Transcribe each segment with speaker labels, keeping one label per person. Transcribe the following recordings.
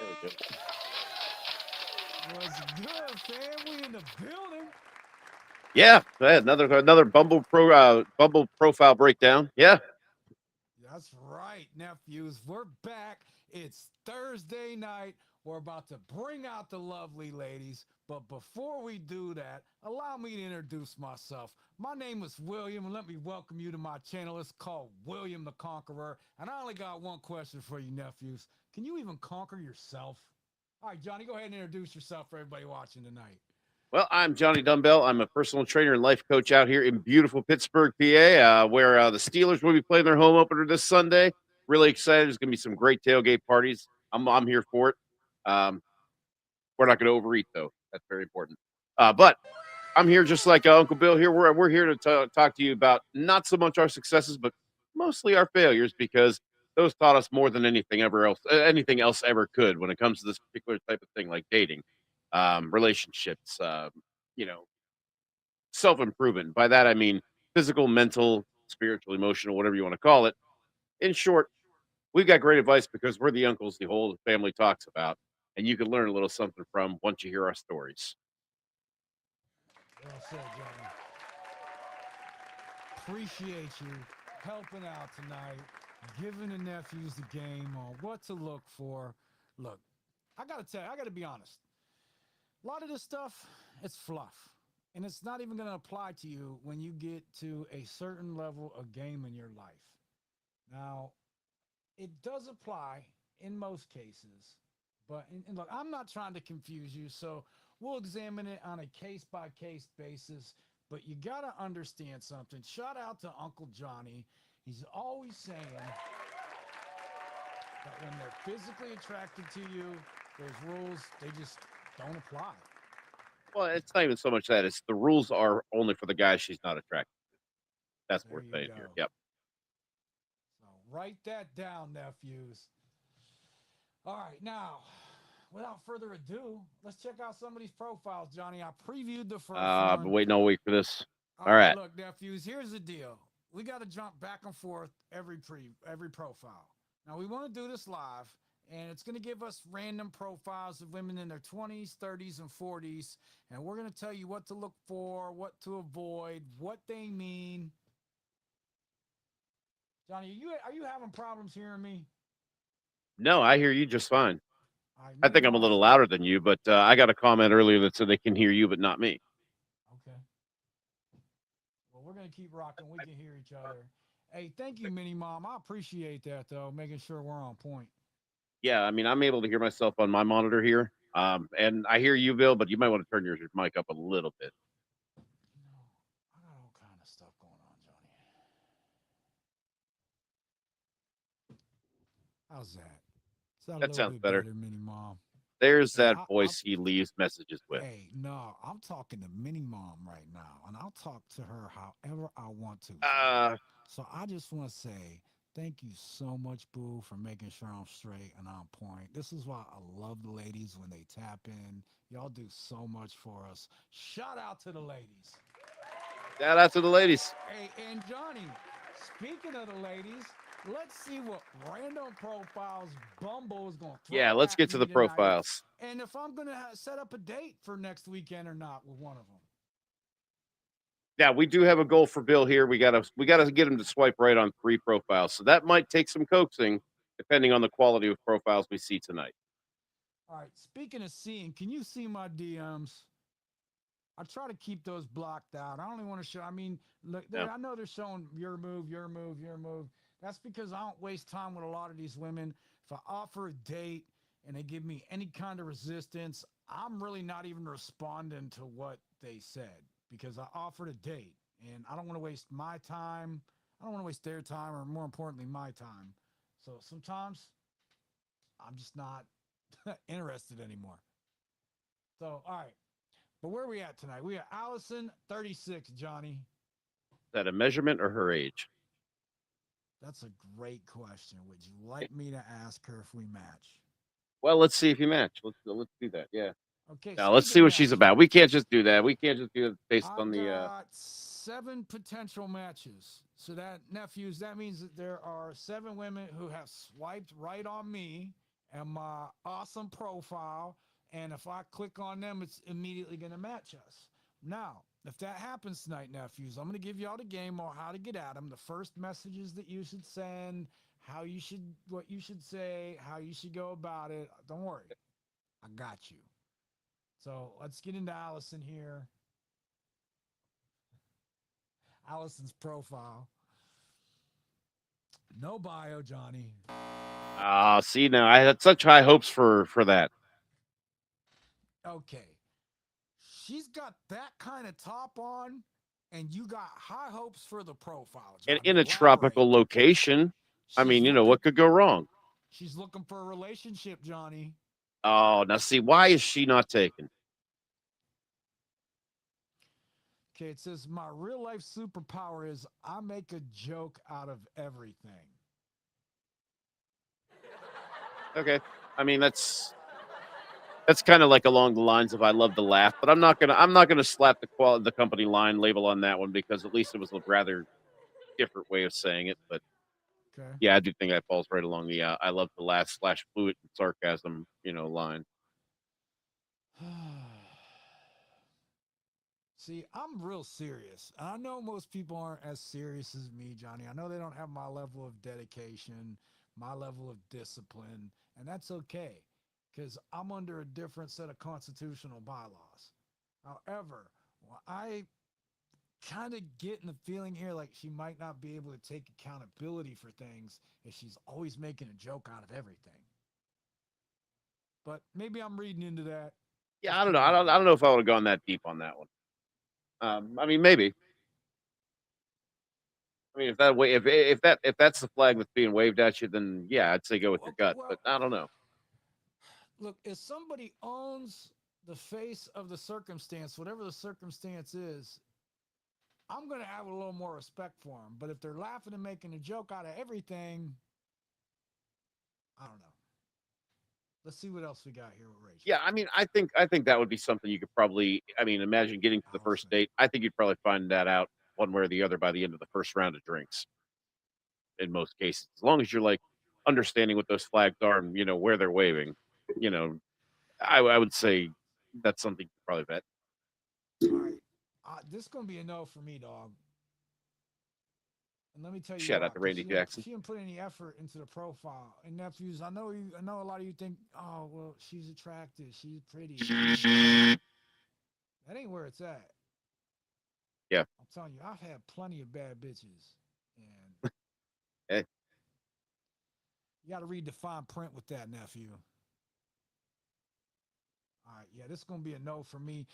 Speaker 1: There we go.
Speaker 2: What's good, fam? We in the building.
Speaker 1: Yeah, another Bumble profile breakdown. Yeah.
Speaker 2: That's right, nephews. We're back. It's Thursday night. We're about to bring out the lovely ladies. But before we do that, allow me to introduce myself. My name is William, and let me welcome you to my channel. It's called William the Conqueror. And I only got one question for you, nephews. Can you even conquer yourself? All right, Johnny, go ahead and introduce yourself for everybody watching tonight.
Speaker 1: Well, I'm Johnny Dumbbell. I'm a personal trainer and life coach out here in beautiful Pittsburgh, PA, where the Steelers will be playing their home opener this Sunday. Really excited. There's going to be some great tailgate parties. I'm here for it. Um, we're not going to overeat though. That's very important. But I'm here just like Uncle Bill here. We're here to talk to you about not so much our successes, but mostly our failures because those taught us more than anything else ever could when it comes to this particular type of thing like dating, relationships, you know, self improvement. By that I mean physical, mental, spiritual, emotional, whatever you want to call it. In short, we've got great advice because we're the uncles the whole family talks about, and you can learn a little something from once you hear our stories.
Speaker 2: Well said, Johnny. Appreciate you helping out tonight, giving the nephews the game on what to look for. Look, I gotta tell you, I gotta be honest. A lot of this stuff, it's fluff. And it's not even gonna apply to you when you get to a certain level of game in your life. Now, it does apply in most cases, but and look, I'm not trying to confuse you, so we'll examine it on a case by case basis. But you got to understand something. Shout out to Uncle Johnny. He's always saying that when they're physically attracted to you, those rules, they just don't apply.
Speaker 1: Well, it's not even so much that it's the rules are only for the guys she's not attracted. That's
Speaker 2: There
Speaker 1: worth
Speaker 2: you
Speaker 1: saying here.
Speaker 2: go.
Speaker 1: Yep.
Speaker 2: So write that down, nephews. All right, now, without further ado, let's check out some of these profiles, Johnny. I previewed the first
Speaker 1: I've been
Speaker 2: one.
Speaker 1: waiting all week for this.
Speaker 2: All
Speaker 1: All
Speaker 2: right,
Speaker 1: right.
Speaker 2: look, nephews, here's the deal. We got to jump back and forth every profile. Now, we want to do this live, and it's going to give us random profiles of women in their 20s, 30s, and 40s, and we're going to tell you what to look for, what to avoid, what they mean. Johnny, are you having problems hearing me?
Speaker 1: No, I hear you just fine.
Speaker 2: All right,
Speaker 1: I
Speaker 2: Mini
Speaker 1: think I'm a
Speaker 2: Mom
Speaker 1: little
Speaker 2: said,
Speaker 1: louder than you, but I got a comment earlier that said they can hear you, but not me.
Speaker 2: okay. Well, we're going to keep rocking. We can hear each other. Hey, thank you, Mini Mom. I appreciate that, though, making sure we're on point.
Speaker 1: Yeah, I mean, I'm able to hear myself on my monitor here. And I hear you, Bill, but you might want to turn your mic up a little bit.
Speaker 2: I got all kind of stuff going on, Johnny. How's that? Is that a
Speaker 1: That
Speaker 2: little
Speaker 1: sounds
Speaker 2: bit
Speaker 1: better.
Speaker 2: better, Mini Mom?
Speaker 1: There's
Speaker 2: Hey,
Speaker 1: that voice he leaves messages with.
Speaker 2: hey, no, I'm talking to Mini Mom right now, and I'll talk to her however I want to, Johnny.
Speaker 1: Uh,
Speaker 2: So I just want to say thank you so much, Boo, for making sure I'm straight and on point. This is why I love the ladies when they tap in. Y'all do so much for us. Shout out to the ladies.
Speaker 1: Shout out to the ladies.
Speaker 2: Hey, and Johnny, speaking of the ladies, let's see what random profiles Bumble is going to
Speaker 1: Yeah,
Speaker 2: throw
Speaker 1: let's
Speaker 2: at
Speaker 1: get to
Speaker 2: me
Speaker 1: the
Speaker 2: tonight.
Speaker 1: profiles.
Speaker 2: And if I'm going to set up a date for next weekend or not with one of them.
Speaker 1: Yeah, we do have a goal for Bill here. We gotta get him to swipe right on 3 profiles. So that might take some coaxing, depending on the quality of profiles we see tonight.
Speaker 2: All right, speaking of seeing, can you see my DMs? I try to keep those blocked out. I only want to show, I mean, look,
Speaker 1: Yeah.
Speaker 2: I know they're showing your move, your move, your move. That's because I don't waste time with a lot of these women. If I offer a date and they give me any kind of resistance, I'm really not even responding to what they said because I offered a date and I don't want to waste my time. I don't want to waste their time or more importantly, my time. So sometimes I'm just not interested anymore. So, all right. But where are we at tonight? We are Allison, 36, Johnny.
Speaker 1: Is that a measurement or her age?
Speaker 2: That's a great question. Would you like me to ask her if we match?
Speaker 1: Well, let's see if you match. Let's do that. Yeah.
Speaker 2: Okay,
Speaker 1: Now let's
Speaker 2: speaking
Speaker 1: see
Speaker 2: of
Speaker 1: what she's
Speaker 2: matching,
Speaker 1: about. We can't just do that. We can't just do it based
Speaker 2: I
Speaker 1: on the.
Speaker 2: got 7 potential matches. So that, nephews, that means that there are 7 women who have swiped right on me and my awesome profile. And if I click on them, it's immediately going to match us. Now, if that happens tonight, nephews, I'm going to give you all the game on how to get at them. The first messages that you should send, what you should say, how you should go about it. Don't worry, I got you. So let's get into Allison here. Allison's profile. No bio, Johnny.
Speaker 1: See, now I had such high hopes for that.
Speaker 2: Okay. She's got that kind of top on, and you got high hopes for the profile,
Speaker 1: And
Speaker 2: Johnny.
Speaker 1: in a
Speaker 2: Elaborate.
Speaker 1: tropical location, I
Speaker 2: She's
Speaker 1: mean,
Speaker 2: looking
Speaker 1: what could go wrong?
Speaker 2: she's looking for a relationship, Johnny.
Speaker 1: Oh, now see, why is she not taken?
Speaker 2: Okay, it says my real life superpower is I make a joke out of everything.
Speaker 1: Okay, I mean that's kind of like along the lines of I love to laugh, but I'm not gonna slap the company line label on that one because at least it was a rather different way of saying it. But
Speaker 2: Okay.
Speaker 1: yeah, I do think that falls right along the I love to laugh / fluid sarcasm, line.
Speaker 2: See, I'm real serious. I know most people aren't as serious as me, Johnny. I know they don't have my level of dedication, my level of discipline, and that's okay because I'm under a different set of constitutional bylaws. However, I kind of getting the feeling here like she might not be able to take accountability for things if she's always making a joke out of everything. But maybe I'm reading into that.
Speaker 1: Yeah,
Speaker 2: Let's
Speaker 1: I don't
Speaker 2: keep
Speaker 1: know. I don't
Speaker 2: going.
Speaker 1: I don't know if I would have gone that deep on that one. I mean, maybe. I mean, if that's the flag that's being waved at you, then yeah, I'd say go with your
Speaker 2: Okay,
Speaker 1: gut. But
Speaker 2: well,
Speaker 1: I don't know.
Speaker 2: look, if somebody owns the face of the circumstance, whatever the circumstance is, I'm going to have a little more respect for them. But if they're laughing and making a joke out of everything, I don't know. Let's see what else we got here with Rachel.
Speaker 1: Yeah, I mean, I think that would be something you could probably. I mean, imagine getting to the first
Speaker 2: Allison.
Speaker 1: date. I think you'd probably find that out one way or the other by the end of the first round of drinks. In most cases, as long as you're like understanding what those flags are and where they're waving, you know, I would say that's something you probably bet.
Speaker 2: All right. This is going to be a no for me, dog. And let me tell you
Speaker 1: Shout
Speaker 2: why.
Speaker 1: out to
Speaker 2: Because
Speaker 1: Randy Jackson.
Speaker 2: she didn't put any effort into the profile. And nephews, I know a lot of you think, oh well, she's attractive, she's pretty. That ain't where it's at.
Speaker 1: Yeah.
Speaker 2: I'm telling you, I've had plenty of bad bitches, and
Speaker 1: Hey,
Speaker 2: you got to read the fine print with that, nephew. All right, yeah, this is gonna be a no for me.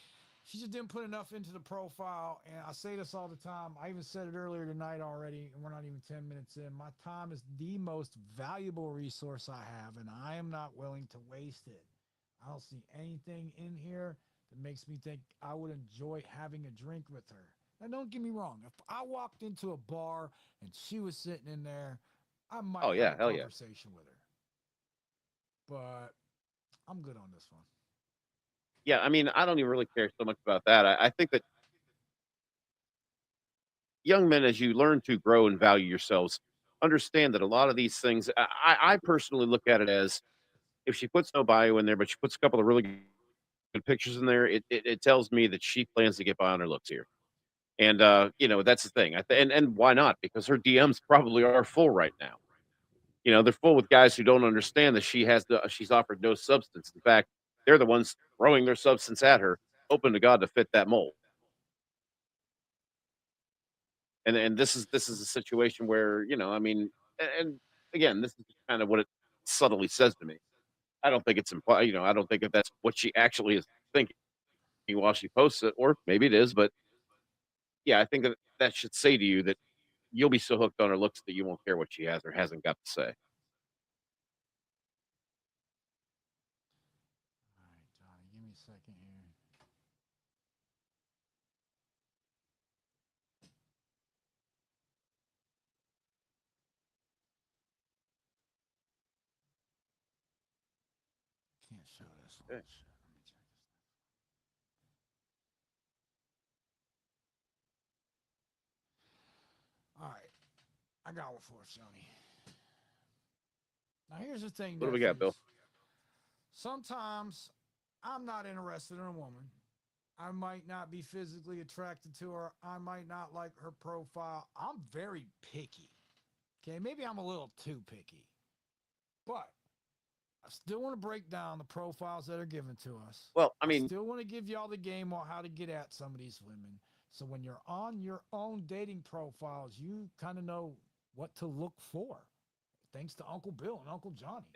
Speaker 2: She just didn't put enough into the profile, and I say this all the time. I even said it earlier tonight already, and we're not even 10 minutes in. My time is the most valuable resource I have, and I am not willing to waste it. I don't see anything in here that makes me think I would enjoy having a drink with her. Now, don't get me wrong. If I walked into a bar and she was sitting in there, I might
Speaker 1: oh
Speaker 2: have
Speaker 1: yeah,
Speaker 2: a
Speaker 1: hell yeah.
Speaker 2: conversation with her. But I'm good on this one.
Speaker 1: Yeah, I mean, I don't even really care so much about that. I think that young men, as you learn to grow and value yourselves, understand that a lot of these things. I personally look at it as if she puts no bio in there, but she puts a couple of really good pictures in there, it tells me that she plans to get by on her looks here. And that's the thing. And why not? Because her DMs probably are full right now. They're full with guys who don't understand that she's offered no substance. In fact, they're the ones throwing their substance at her, hoping to God to fit that mold. And this is a situation where, I mean, and again, this is kind of what it subtly says to me. I don't think it's implied, I don't think that that's what she actually is thinking while she posts it, or maybe it is, but yeah, I think that that should say to you that you'll be so hooked on her looks that you won't care what she has or hasn't got to say.
Speaker 2: All right, Johnny, give me a second here. Can't show this one.
Speaker 1: Okay.
Speaker 2: Shit, let me check this. I got one for us, Johnny. Now, here's the thing,
Speaker 1: What do we got, Bill?
Speaker 2: nephews. Sometimes I'm not interested in a woman. I might not be physically attracted to her. I might not like her profile. I'm very picky. Okay, maybe I'm a little too picky. But I still want to break down the profiles that are given to us.
Speaker 1: Well, I
Speaker 2: I
Speaker 1: mean,
Speaker 2: still want to give y'all the game on how to get at some of these women. So when you're on your own dating profiles, you kind of know what to look for. Thanks to Uncle Bill and Uncle Johnny.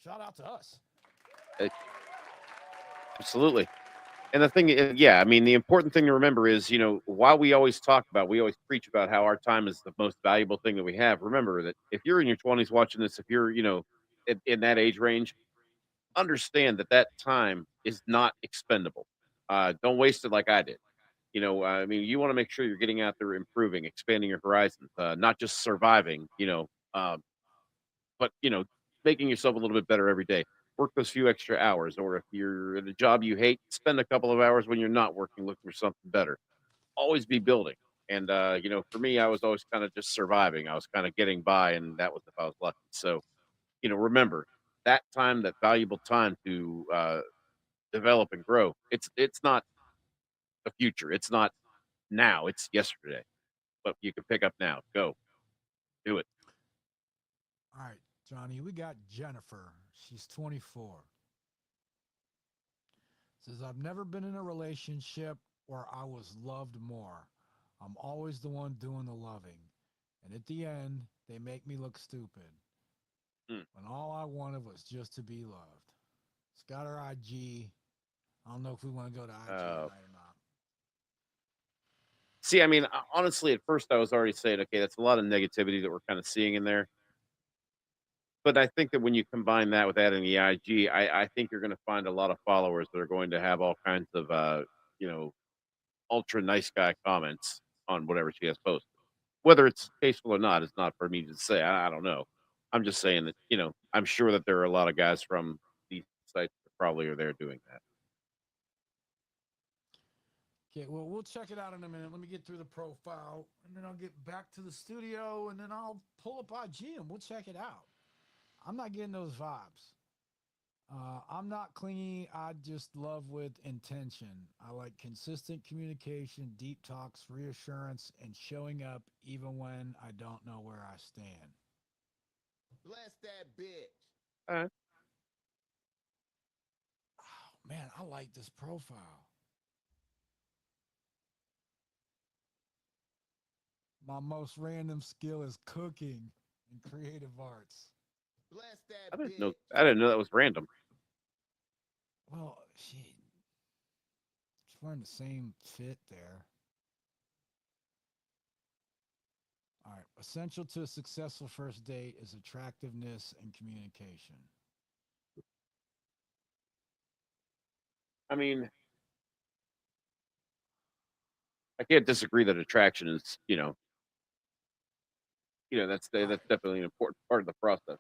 Speaker 2: Shout out to us.
Speaker 1: uh, absolutely. And the thing, yeah, I mean, the important thing to remember is, while we always preach about how our time is the most valuable thing that we have. Remember that if you're in your 20s watching this, if you're, in that age range, understand that that time is not expendable. Don't waste it like I did. I mean, you want to make sure you're getting out there, improving, expanding your horizons, not just surviving. But making yourself a little bit better every day. Work those few extra hours, or if you're at a job you hate, spend a couple of hours when you're not working, looking for something better. Always be building. And for me, I was always kind of just surviving. I was kind of getting by, and that was if I was lucky. So, remember that time, that valuable time to develop and grow. It's not the future. It's not now. It's yesterday. But you can pick up now. Go do it.
Speaker 2: All right, Johnny, we got Jennifer. She's 24. Says, I've never been in a relationship where I was loved more. I'm always the one doing the loving. And at the end, they make me look stupid
Speaker 1: Mm.
Speaker 2: when all I wanted was just to be loved. It's got her IG. I don't know if we want to go to IG
Speaker 1: Uh,
Speaker 2: tonight or not.
Speaker 1: See, I mean, honestly, at first I was already saying, okay, that's a lot of negativity that we're kind of seeing in there. But I think that when you combine that with adding the IG, I think you're going to find a lot of followers that are going to have all kinds of, you know, ultra nice guy comments on whatever she has posted. Whether it's tasteful or not is not for me to say. I don't know. I'm just saying that, I'm sure that there are a lot of guys from these sites that probably are there doing that.
Speaker 2: Okay, well, we'll check it out in a minute. Let me get through the profile, and then I'll get back to the studio, and then I'll pull up IG and we'll check it out. I'm not getting those vibes. I'm not clingy. I just love with intention. I like consistent communication, deep talks, reassurance, and showing up even when I don't know where I stand.
Speaker 3: Bless that bitch.
Speaker 1: All right.
Speaker 2: Oh, man, I like this profile. My most random skill is cooking and creative arts.
Speaker 3: Bless
Speaker 1: I
Speaker 3: that
Speaker 1: didn't know.
Speaker 3: bitch.
Speaker 1: I didn't know that was random.
Speaker 2: Well, she's wearing the same fit there. All right. Essential to a successful first date is attractiveness and communication.
Speaker 1: I mean, I can't disagree that attraction is,
Speaker 2: All right.
Speaker 1: that's definitely an important part of the process.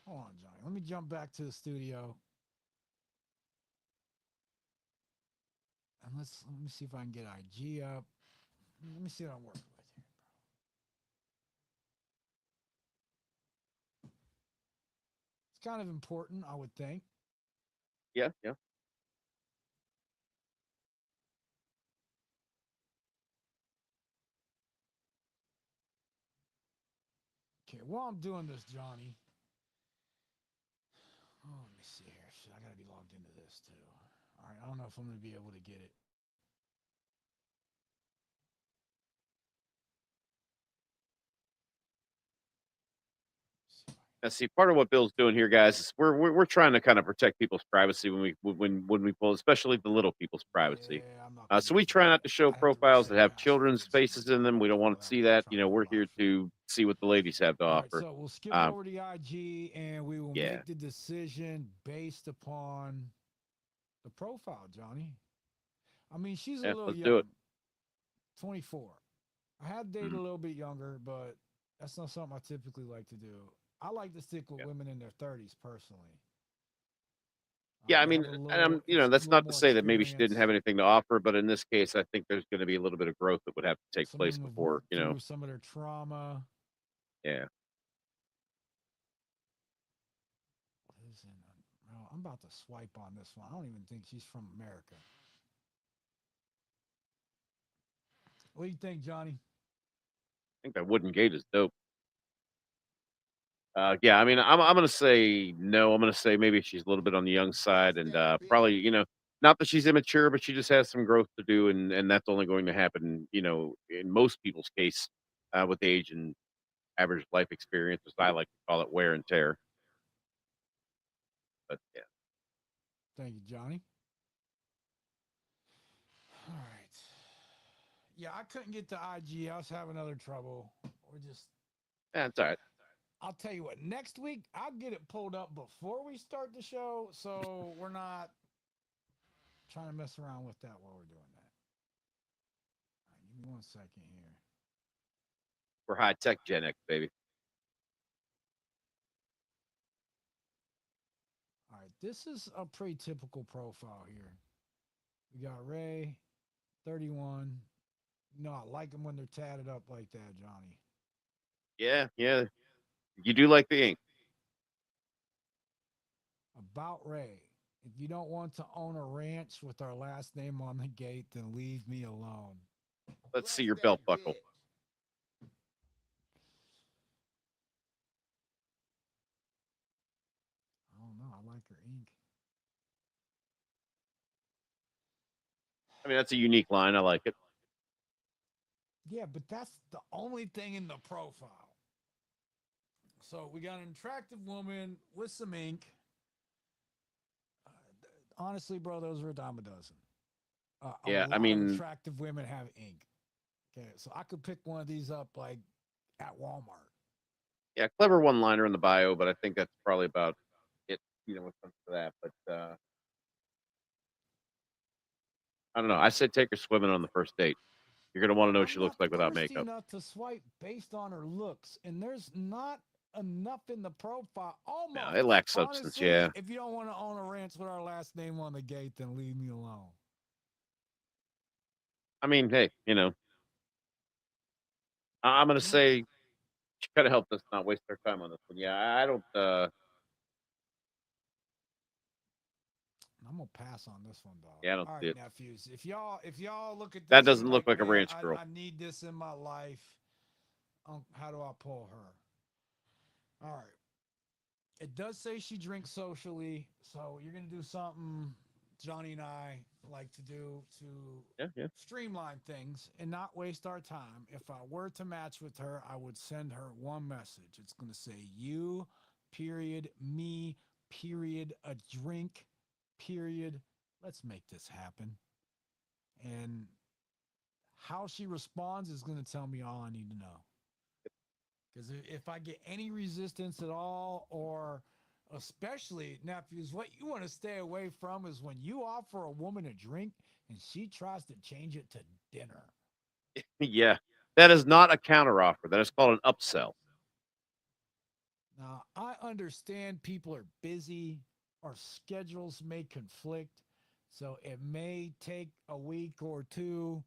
Speaker 2: Hold on, Johnny. Let me jump back to the studio and let me see if I can get IG up. Let me see what I'm working with here. It's kind of important, I would think.
Speaker 1: Yeah, yeah.
Speaker 2: Okay, while I'm doing this, Johnny. Oh, let me see here. Shit, I gotta be logged into this too. All right, I don't know if I'm gonna be able to get it. See if
Speaker 1: Now, see, part of what Bill's doing here, guys, is we're trying to kind of protect people's privacy when we pull, especially the little people's privacy.
Speaker 2: Yeah, I'm not gonna
Speaker 1: So
Speaker 2: be able
Speaker 1: we
Speaker 2: to do
Speaker 1: try not
Speaker 2: that.
Speaker 1: to show
Speaker 2: I have to
Speaker 1: profiles that
Speaker 2: reset
Speaker 1: have children's
Speaker 2: passwords and
Speaker 1: faces in them. We don't want to
Speaker 2: whatever.
Speaker 1: see
Speaker 2: I'm
Speaker 1: that.
Speaker 2: trying to pull
Speaker 1: We're
Speaker 2: it
Speaker 1: here
Speaker 2: off here.
Speaker 1: to see what the ladies have to
Speaker 2: All right,
Speaker 1: offer.
Speaker 2: so we'll skip
Speaker 1: Um,
Speaker 2: over the IG and we will
Speaker 1: yeah,
Speaker 2: make the decision based upon the profile, Johnny. I mean, she's a
Speaker 1: yeah.
Speaker 2: little
Speaker 1: Let's do
Speaker 2: young,
Speaker 1: it.
Speaker 2: 24. I had dated
Speaker 1: Mhm.
Speaker 2: a little bit younger, but that's not something I typically like to do. I like to stick with
Speaker 1: Yeah.
Speaker 2: women in their 30s personally.
Speaker 1: Yeah, I
Speaker 2: They
Speaker 1: mean,
Speaker 2: have a
Speaker 1: and
Speaker 2: little, a
Speaker 1: that's
Speaker 2: little
Speaker 1: not to
Speaker 2: more
Speaker 1: say that maybe she didn't
Speaker 2: experience.
Speaker 1: have anything to offer, but in this case, I think there's going to be a little bit of growth that would have to take
Speaker 2: Some of
Speaker 1: place
Speaker 2: them have
Speaker 1: before,
Speaker 2: worked through some of their trauma.
Speaker 1: Yeah.
Speaker 2: Well, I'm about to swipe on this one. I don't even think she's from America. What do you think, Johnny?
Speaker 1: I think that wooden gate is dope. Yeah, I mean, I'm gonna say no. I'm gonna say maybe she's a little bit on the young side,
Speaker 3: Bless
Speaker 1: and
Speaker 3: that
Speaker 1: probably
Speaker 3: bitch.
Speaker 1: not that she's immature, but she just has some growth to do, and that's only going to happen, in most people's case, with age and average life experience, as I like to call it, wear and tear. But yeah,
Speaker 2: Thank you, Johnny. All right. Yeah, I couldn't get to IG. I was having other trouble. We're just
Speaker 1: yeah, it's all right.
Speaker 2: I'll tell you what, next week I'll get it pulled up before we start the show, so we're not trying to mess around with that while we're doing that. All right, give me 1 second here.
Speaker 1: We're high tech Gen X, baby.
Speaker 2: All right, this is a pretty typical profile here. We got Ray, 31. No, I like them when they're tatted up like that, Johnny.
Speaker 1: Yeah, yeah. You do like the ink.
Speaker 2: About Ray. If you don't want to own a ranch with our last name on the gate, then leave me alone.
Speaker 1: Let's see
Speaker 3: Bless
Speaker 1: your
Speaker 3: that
Speaker 1: belt buckle.
Speaker 3: bitch.
Speaker 2: I don't know. I like her ink.
Speaker 1: I mean, that's a unique line. I like it.
Speaker 2: Yeah, but that's the only thing in the profile. So we got an attractive woman with some ink. Honestly, bro, those are a dime a dozen. A
Speaker 1: Yeah, I
Speaker 2: lot of
Speaker 1: mean,
Speaker 2: attractive women have ink. Okay, so I could pick one of these up like at Walmart.
Speaker 1: yeah, clever one liner in the bio, but I think that's probably about it. When it comes to that, but I don't know. I said take her swimming on the first date. You're gonna want to know what
Speaker 2: I'm
Speaker 1: she looks
Speaker 2: not
Speaker 1: like without
Speaker 2: thirsty
Speaker 1: makeup.
Speaker 2: enough to swipe based on her looks, and there's not enough in the profile.
Speaker 1: No, it
Speaker 2: Almost.
Speaker 1: lacks substance.
Speaker 2: Honestly,
Speaker 1: Yeah,
Speaker 2: if you don't want to own a ranch with our last name on the gate, then leave me alone.
Speaker 1: I mean, hey, I'm gonna say she kind of helped us not waste our time on this one. Yeah, I don't.
Speaker 2: I'm gonna pass on this one, dog.
Speaker 1: Yeah, I don't
Speaker 2: All
Speaker 1: see
Speaker 2: right,
Speaker 1: it.
Speaker 2: nephews. If y'all look at
Speaker 1: That
Speaker 2: this and
Speaker 1: doesn't look
Speaker 2: like,
Speaker 1: like a
Speaker 2: man,
Speaker 1: ranch girl.
Speaker 2: I need this in my life. How do I pull her? All right. It does say she drinks socially, so you're gonna do something Johnny and I like to do to
Speaker 1: Yeah, yeah.
Speaker 2: streamline things and not waste our time. If I were to match with her, I would send her one message. It's gonna say you, period, me, period, a drink, period. Let's make this happen. And how she responds is gonna tell me all I need to know. Because if I get any resistance at all, or especially nephews, what you want to stay away from is when you offer a woman a drink and she tries to change it to dinner.
Speaker 1: Yeah, that is not a counteroffer. That is called an upsell.
Speaker 2: Now, I understand people are busy, our schedules may conflict, so it may take a week or two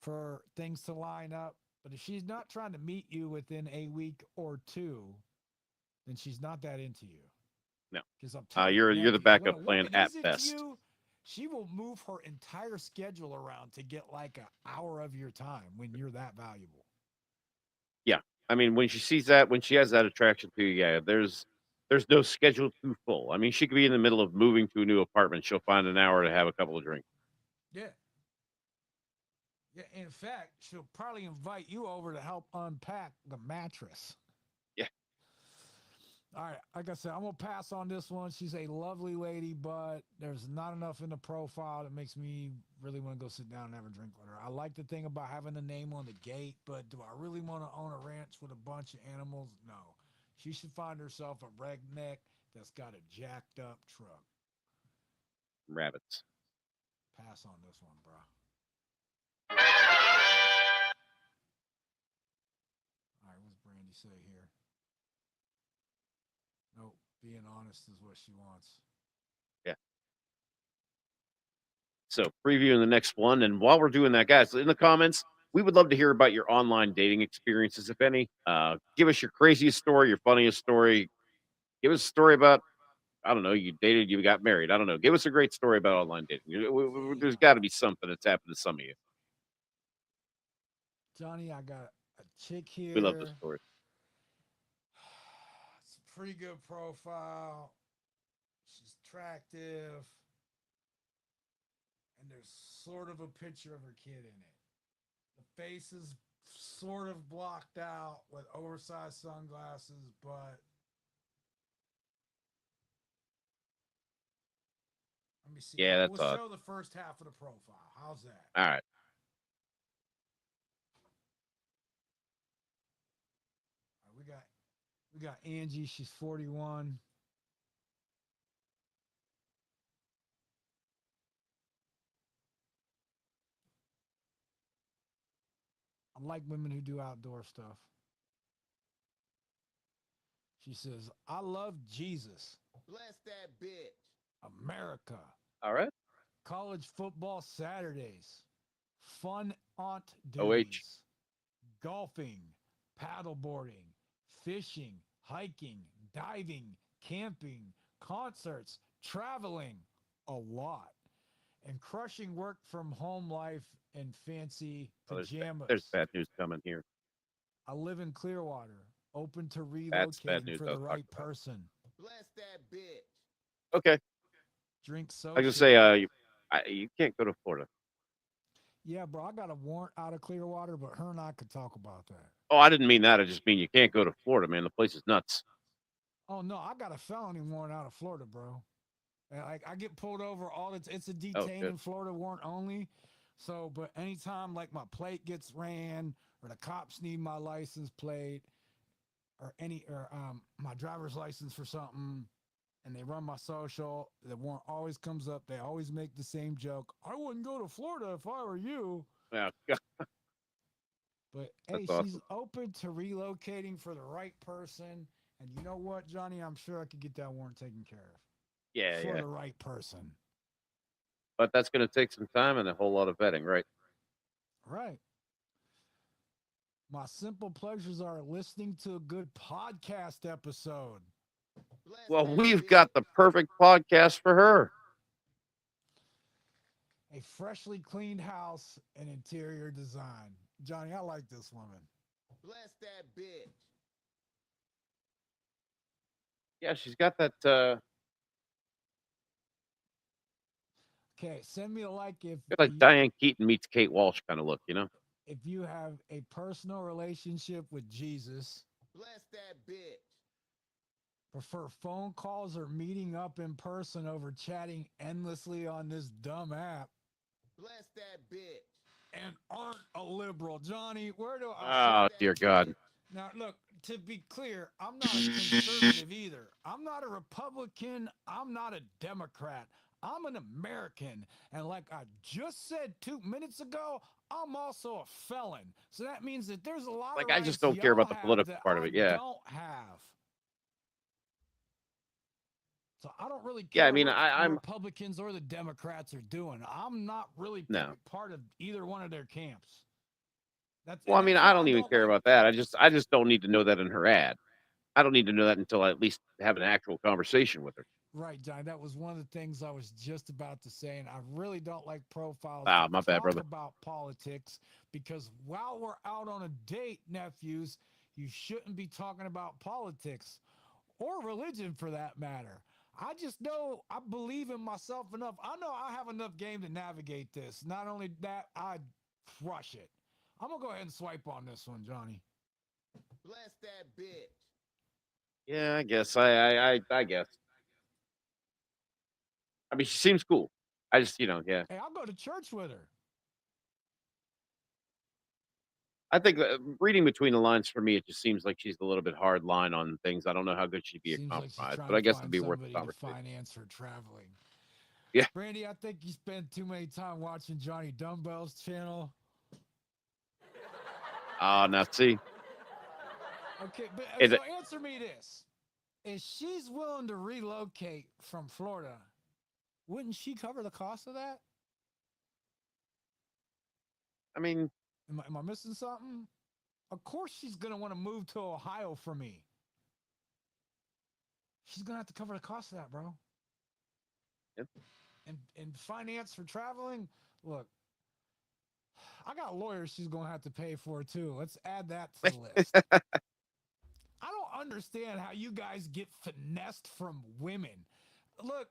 Speaker 2: for things to line up. But if she's not trying to meet you within a week or two, then she's not that into you.
Speaker 1: No,
Speaker 2: Because I'm telling you,
Speaker 1: you're the
Speaker 2: nephews, when a
Speaker 1: backup plan
Speaker 2: woman
Speaker 1: at
Speaker 2: is into
Speaker 1: best.
Speaker 2: you, she will move her entire schedule around to get like an hour of your time when you're that valuable.
Speaker 1: Yeah, I mean, when she sees that, when she has that attraction to you, yeah, there's no schedule too full. I mean, she could be in the middle of moving to a new apartment. She'll find an hour to have a couple of drinks.
Speaker 2: Yeah. Yeah. In fact, she'll probably invite you over to help unpack the mattress.
Speaker 1: Yeah,
Speaker 2: All right. Like I said, I'm going to pass on this one. She's a lovely lady, but there's not enough in the profile that makes me really want to go sit down and have a drink with her. I like the thing about having the name on the gate, but do I really want to own a ranch with a bunch of animals? No. She should find herself a redneck that's got a jacked up truck.
Speaker 1: rabbits.
Speaker 2: Pass on this one, bro. All right. What's Brandy say here? Nope. Being honest is what she wants.
Speaker 1: Yeah. So previewing the next one, and while we're doing that, guys, in the comments, We would love to hear about your online dating experiences, if any. Give us your craziest story, your funniest story. Give us a story about, I don't know, you dated, you got married. I don't know. Give us a great story about online dating. There's got to be something that's happened to some of you.
Speaker 2: Johnny, I got a chick
Speaker 1: We love those
Speaker 2: here.
Speaker 1: stories.
Speaker 2: It's a pretty good profile. She's attractive. And there's sort of a picture of her kid in it. The face is sort of blocked out with oversized sunglasses, but let me see.
Speaker 1: Yeah, that's
Speaker 2: We'll
Speaker 1: odd.
Speaker 2: show the first half of the profile. How's that?
Speaker 1: All right.
Speaker 2: All right, we got Angie. She's 41. I like women who do outdoor stuff. She says, I love Jesus,
Speaker 3: Bless that bitch.
Speaker 2: America,
Speaker 1: All right.
Speaker 2: college football Saturdays, fun aunt
Speaker 1: OH.
Speaker 2: duties, golfing, paddleboarding, fishing, hiking, diving, camping, concerts, traveling a lot, and crushing work from home life and fancy
Speaker 1: Oh, there's
Speaker 2: pajamas.
Speaker 1: bad news coming here.
Speaker 2: I live in Clearwater, open to
Speaker 1: That's bad
Speaker 2: relocating
Speaker 1: news
Speaker 2: for
Speaker 1: I
Speaker 2: the
Speaker 1: was
Speaker 2: right
Speaker 1: talking about.
Speaker 2: person.
Speaker 3: Bless that bitch.
Speaker 1: Okay.
Speaker 2: Drink
Speaker 1: I was
Speaker 2: social.
Speaker 1: gonna say, you can't go to Florida.
Speaker 2: Yeah, bro, I got a warrant out of Clearwater, but her and I could talk about that.
Speaker 1: Oh, I didn't mean that. I just mean you can't go to Florida, man. The place is nuts.
Speaker 2: Oh no, I got a felony warrant out of Florida, bro. And I get pulled over all the it's a
Speaker 1: Oh,
Speaker 2: detain
Speaker 1: shit.
Speaker 2: in Florida warrant only. So, but anytime like my plate gets ran or the cops need my license plate or my driver's license for something and they run my social, the warrant always comes up. They always make the same joke. I wouldn't go to Florida if I were you.
Speaker 1: Yeah,
Speaker 2: But hey,
Speaker 1: that's
Speaker 2: she's
Speaker 1: awesome.
Speaker 2: open to relocating for the right person. And you know what, Johnny? I'm sure I could get that warrant taken care of
Speaker 1: Yeah,
Speaker 2: for
Speaker 1: yeah.
Speaker 2: the right person.
Speaker 1: But that's gonna take some time and a whole lot of vetting, right?
Speaker 2: Right. My simple pleasures are listening to a good podcast episode,
Speaker 3: Bless
Speaker 1: Well,
Speaker 3: that
Speaker 1: we've
Speaker 3: bitch.
Speaker 1: got the perfect podcast for her.
Speaker 2: a freshly cleaned house, and interior design. Johnny, I like this woman.
Speaker 3: Bless that bitch.
Speaker 1: Yeah, she's got that.
Speaker 2: Okay, send me a like
Speaker 1: Like Diane Keaton meets Kate Walsh kind of look, you know?
Speaker 2: if you have a personal relationship with Jesus,
Speaker 3: Bless that bitch.
Speaker 2: prefer phone calls or meeting up in person over chatting endlessly on this dumb app,
Speaker 3: Bless that bitch.
Speaker 2: and aren't a liberal. Johnny, where do I
Speaker 1: Oh,
Speaker 3: Bless
Speaker 1: dear
Speaker 3: that
Speaker 1: God.
Speaker 3: bitch.
Speaker 2: now look, to be clear, I'm not a conservative either. I'm not a Republican. I'm not a Democrat. I'm an American. And like I just said 2 minutes ago, I'm also a felon. So that means that there's a lot of
Speaker 1: Like, I just
Speaker 2: rights
Speaker 1: don't care
Speaker 2: y'all
Speaker 1: about the
Speaker 2: have
Speaker 1: political
Speaker 2: that
Speaker 1: part of
Speaker 2: I
Speaker 1: it. Yeah.
Speaker 2: don't have. So I don't really
Speaker 1: Yeah, I
Speaker 2: care
Speaker 1: mean,
Speaker 2: what the
Speaker 1: I'm.
Speaker 2: Republicans or the Democrats are doing. I'm not really
Speaker 1: No.
Speaker 2: part of either one of their camps.
Speaker 1: Well, I mean,
Speaker 2: That's
Speaker 1: I
Speaker 2: why I
Speaker 1: don't even
Speaker 2: don't
Speaker 1: care
Speaker 2: like.
Speaker 1: about that. I just don't need to know that in her ad. I don't need to know that until I at least have an actual conversation with her.
Speaker 2: Right, John. That was one of the things I was just about to say. And I really don't like profiles
Speaker 1: Ah,
Speaker 2: that
Speaker 1: my bad,
Speaker 2: talk
Speaker 1: brother.
Speaker 2: about politics because while we're out on a date, nephews, you shouldn't be talking about politics or religion for that matter. I just know I believe in myself enough. I know I have enough game to navigate this. Not only that, I crush it. I'm going to go ahead and swipe on this one, Johnny.
Speaker 3: Bless that bitch.
Speaker 1: Yeah, I guess. I guess. I mean, she seems cool. I just, yeah.
Speaker 2: Hey, I'll go to church with her.
Speaker 1: I think reading between the lines for me, it just seems like she's a little bit hard line on things. I don't know how good she'd be a
Speaker 2: Seems like she's
Speaker 1: compromise,
Speaker 2: trying
Speaker 1: but
Speaker 2: to
Speaker 1: I guess it'd
Speaker 2: find
Speaker 1: be worth the
Speaker 2: somebody to
Speaker 1: conversation.
Speaker 2: finance her traveling.
Speaker 1: Yeah.
Speaker 2: Brandy, I think you spend too many time watching Johnny Dumbbell's channel.
Speaker 1: Now see,
Speaker 2: Okay, but
Speaker 1: it,
Speaker 2: so answer me this. If she's willing to relocate from Florida, wouldn't she cover the cost of that?
Speaker 1: I mean,
Speaker 2: Am I missing something? Of course she's gonna want to move to Ohio for me. She's gonna have to cover the cost of that, bro.
Speaker 1: Yep.
Speaker 2: And finance for traveling. Look, I got lawyers she's gonna have to pay for too. Let's add that to the list. I don't understand how you guys get finessed from women. Look,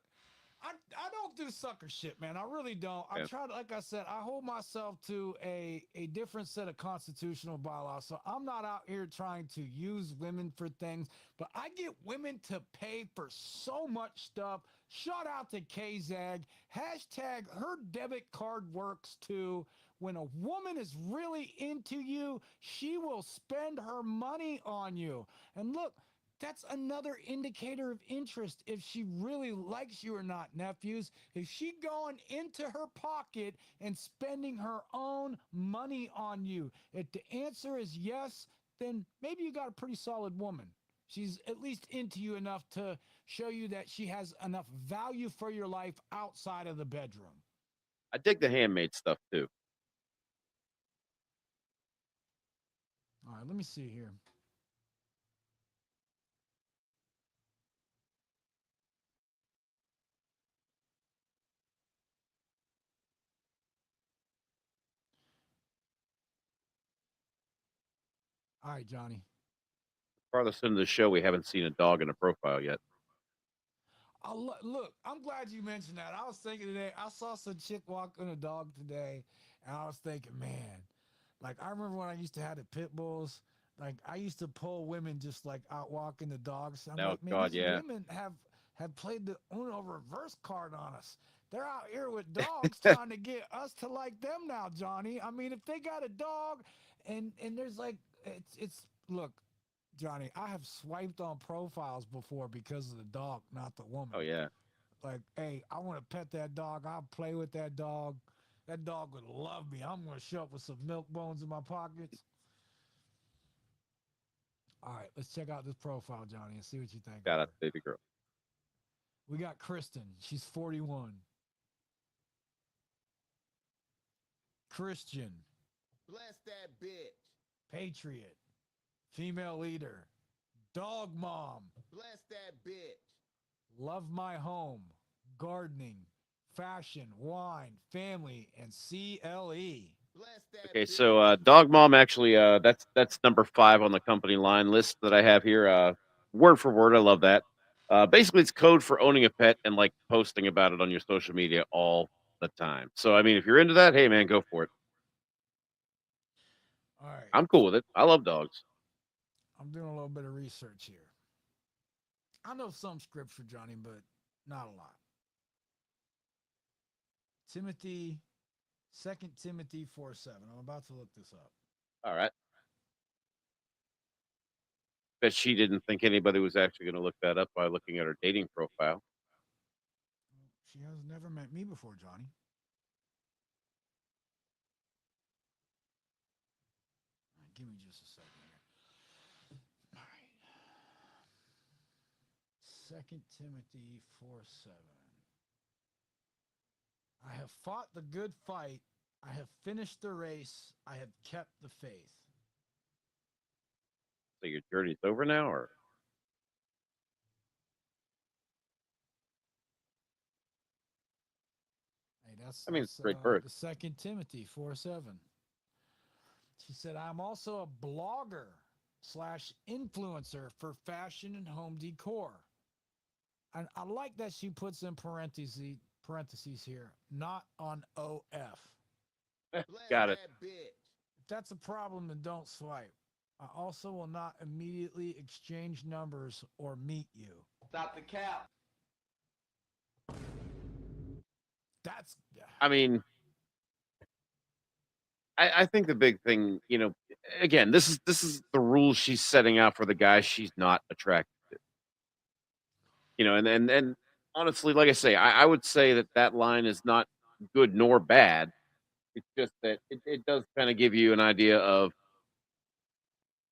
Speaker 2: I don't do sucker shit, man. I really don't. I
Speaker 1: Yeah.
Speaker 2: try to, like I said, I hold myself to a different set of constitutional bylaws. So I'm not out here trying to use women for things, but I get women to pay for so much stuff. Shout out to KZag. Hashtag her debit card works too. When a woman is really into you, she will spend her money on you. And look, that's another indicator of interest if she really likes you or not, nephews. Is she going into her pocket and spending her own money on you? If the answer is yes, then maybe you got a pretty solid woman. She's at least into you enough to show you that she has enough value for your life outside of the bedroom.
Speaker 1: I dig the handmade stuff too.
Speaker 2: All right, let me see here. All right, Johnny.
Speaker 1: Farthest into the show, we haven't seen a dog in a profile yet.
Speaker 2: Look, I'm glad you mentioned that. I was thinking today, I saw some chick walking a dog today, and I was thinking, man, like I remember when I used to have the pit bulls. Like I used to pull women just like out walking the dogs. I'm
Speaker 1: Oh
Speaker 2: like, man,
Speaker 1: God,
Speaker 2: these
Speaker 1: yeah.
Speaker 2: women have played the Uno reverse card on us. They're out here with dogs trying to get us to like them now, Johnny. I mean, if they got a dog, and there's like, it's look, Johnny, I have swiped on profiles before because of the dog, not the woman.
Speaker 1: Oh yeah.
Speaker 2: Like, hey, I want to pet that dog. I'll play with that dog. That dog would love me. I'm going to show up with some milk bones in my pockets. All right, let's check out this profile, Johnny, and see what you think
Speaker 1: Shout
Speaker 2: of
Speaker 1: out
Speaker 2: her.
Speaker 1: to baby girl.
Speaker 2: We got Kristen. She's 41. Christian,
Speaker 3: Bless that bitch.
Speaker 2: patriot, female leader, dog mom,
Speaker 3: Bless that bitch.
Speaker 2: love my home, gardening, fashion, wine, family, and CLE.
Speaker 3: Bless that
Speaker 1: Okay,
Speaker 3: bitch.
Speaker 1: so dog mom actually that's number 5 on the company line list that I have here. Word for word, I love that. Basically, it's code for owning a pet and like posting about it on your social media all the time. So I mean, if you're into that, hey man, go for it.
Speaker 2: All right,
Speaker 1: I'm cool with it. I love dogs.
Speaker 2: I'm doing a little bit of research here. I know some scripture, Johnny, but not a lot. Timothy, Second Timothy 4:7. I'm about to look this up.
Speaker 1: All right. Bet she didn't think anybody was actually going to look that up by looking at her dating profile.
Speaker 2: She has never met me before, Johnny. All right, give me just a second here. All right. Second Timothy 4:7. I have fought the good fight. I have finished the race. I have kept the faith.
Speaker 1: So your journey's over now, or
Speaker 2: Hey,
Speaker 1: I mean, it's a great verse.
Speaker 2: the Second Timothy 4:7. She said, I'm also a blogger slash influencer for fashion and home decor. And I like that she puts in parentheses here, not on OF.
Speaker 3: Bless
Speaker 1: Got it.
Speaker 3: that bitch.
Speaker 2: If that's a problem, then don't swipe. I also will not immediately exchange numbers or meet you.
Speaker 3: Stop the cap.
Speaker 2: That's
Speaker 1: I mean, I think the big thing, again, this is the rules she's setting out for the guys she's not attracted to. And honestly, like I say, I would say that line is not good nor bad. It's just that it does kind of give you an idea of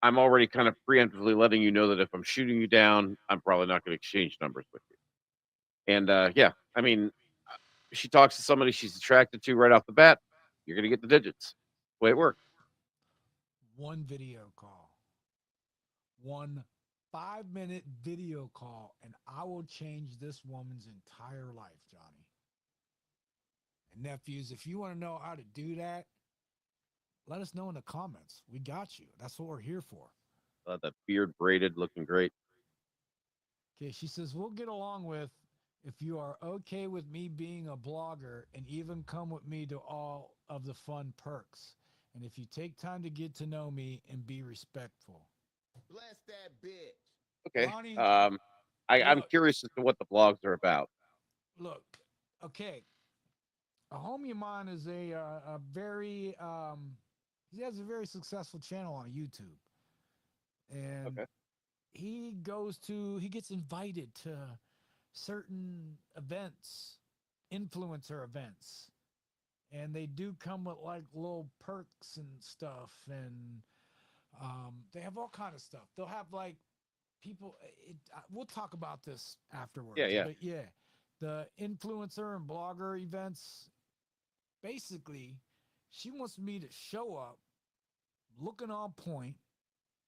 Speaker 1: I'm already kind of preemptively letting you know that if I'm shooting you down, I'm probably not going to exchange numbers with you. And yeah, I mean, if she talks to somebody she's attracted to right off the bat, you're going to get the digits. The way it works.
Speaker 2: one video call, one 5-minute video call, and I will change this woman's entire life, Johnny. And nephews, if you want to know how to do that, let us know in the comments. We got you. That's what we're here for.
Speaker 1: The beard braided, looking great.
Speaker 2: Okay, she says, we'll get along with if you are okay with me being a blogger and even come with me to all of the fun perks. And if you take time to get to know me and be respectful.
Speaker 3: Bless that bitch.
Speaker 1: Okay.
Speaker 2: Ronnie,
Speaker 1: I'm
Speaker 2: look,
Speaker 1: curious as to what the blogs are about.
Speaker 2: look, okay. A homie of mine is a very, he has a very successful channel on YouTube. And
Speaker 1: Okay.
Speaker 2: he gets invited to certain events, influencer events, and they do come with like little perks and stuff, and they have all kind of stuff. They'll have like people. We'll talk about this
Speaker 1: Yeah,
Speaker 2: afterwards,
Speaker 1: yeah.
Speaker 2: but yeah, the influencer and blogger events. Basically, she wants me to show up looking on point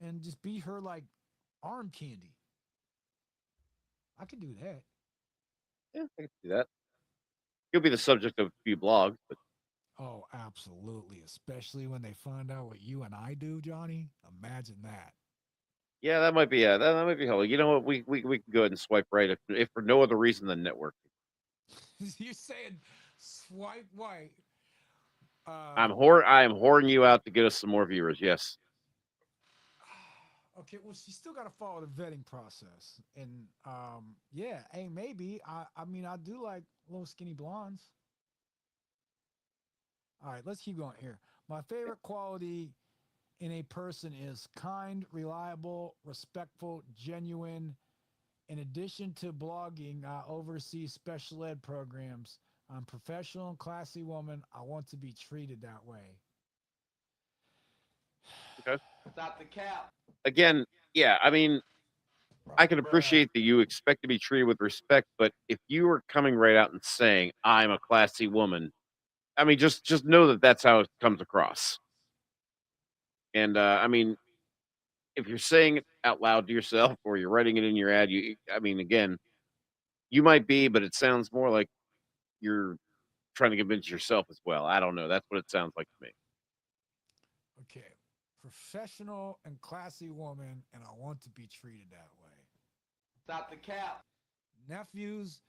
Speaker 2: and just be her like arm candy. I can do that.
Speaker 1: Yeah, I can see that. You'll be the subject of a few blogs, but
Speaker 2: Oh, absolutely. Especially when they find out what you and I do, Johnny. Imagine that.
Speaker 1: yeah, that might be that might be helpful. You know what? We can go ahead and swipe right if for no other reason than networking.
Speaker 2: You saying swipe right.
Speaker 1: I am whoring you out to get us some more viewers. Yes.
Speaker 2: Okay, well, she still got to follow the vetting process. And yeah, hey, maybe. I mean, I do like little skinny blondes. All right, let's keep going here. My favorite quality in a person is kind, reliable, respectful, genuine. In addition to blogging, I oversee special ed programs. I'm a professional and classy woman. I want to be treated that way.
Speaker 1: Okay.
Speaker 3: Stop the cap.
Speaker 1: Again, yeah. I mean, I can
Speaker 2: Bruh.
Speaker 1: appreciate that you expect to be treated with respect, but if you are coming right out and saying I'm a classy woman, I mean, just know that that's how it comes across. And I mean, if you're saying it out loud to yourself or you're writing it in your ad, I mean, again, you might be, but it sounds more like you're trying to convince yourself as well. I don't know. That's what it sounds like to me.
Speaker 2: Okay. Professional and classy woman, and I want to be treated that way.
Speaker 3: Stop the cap.
Speaker 2: Nephews,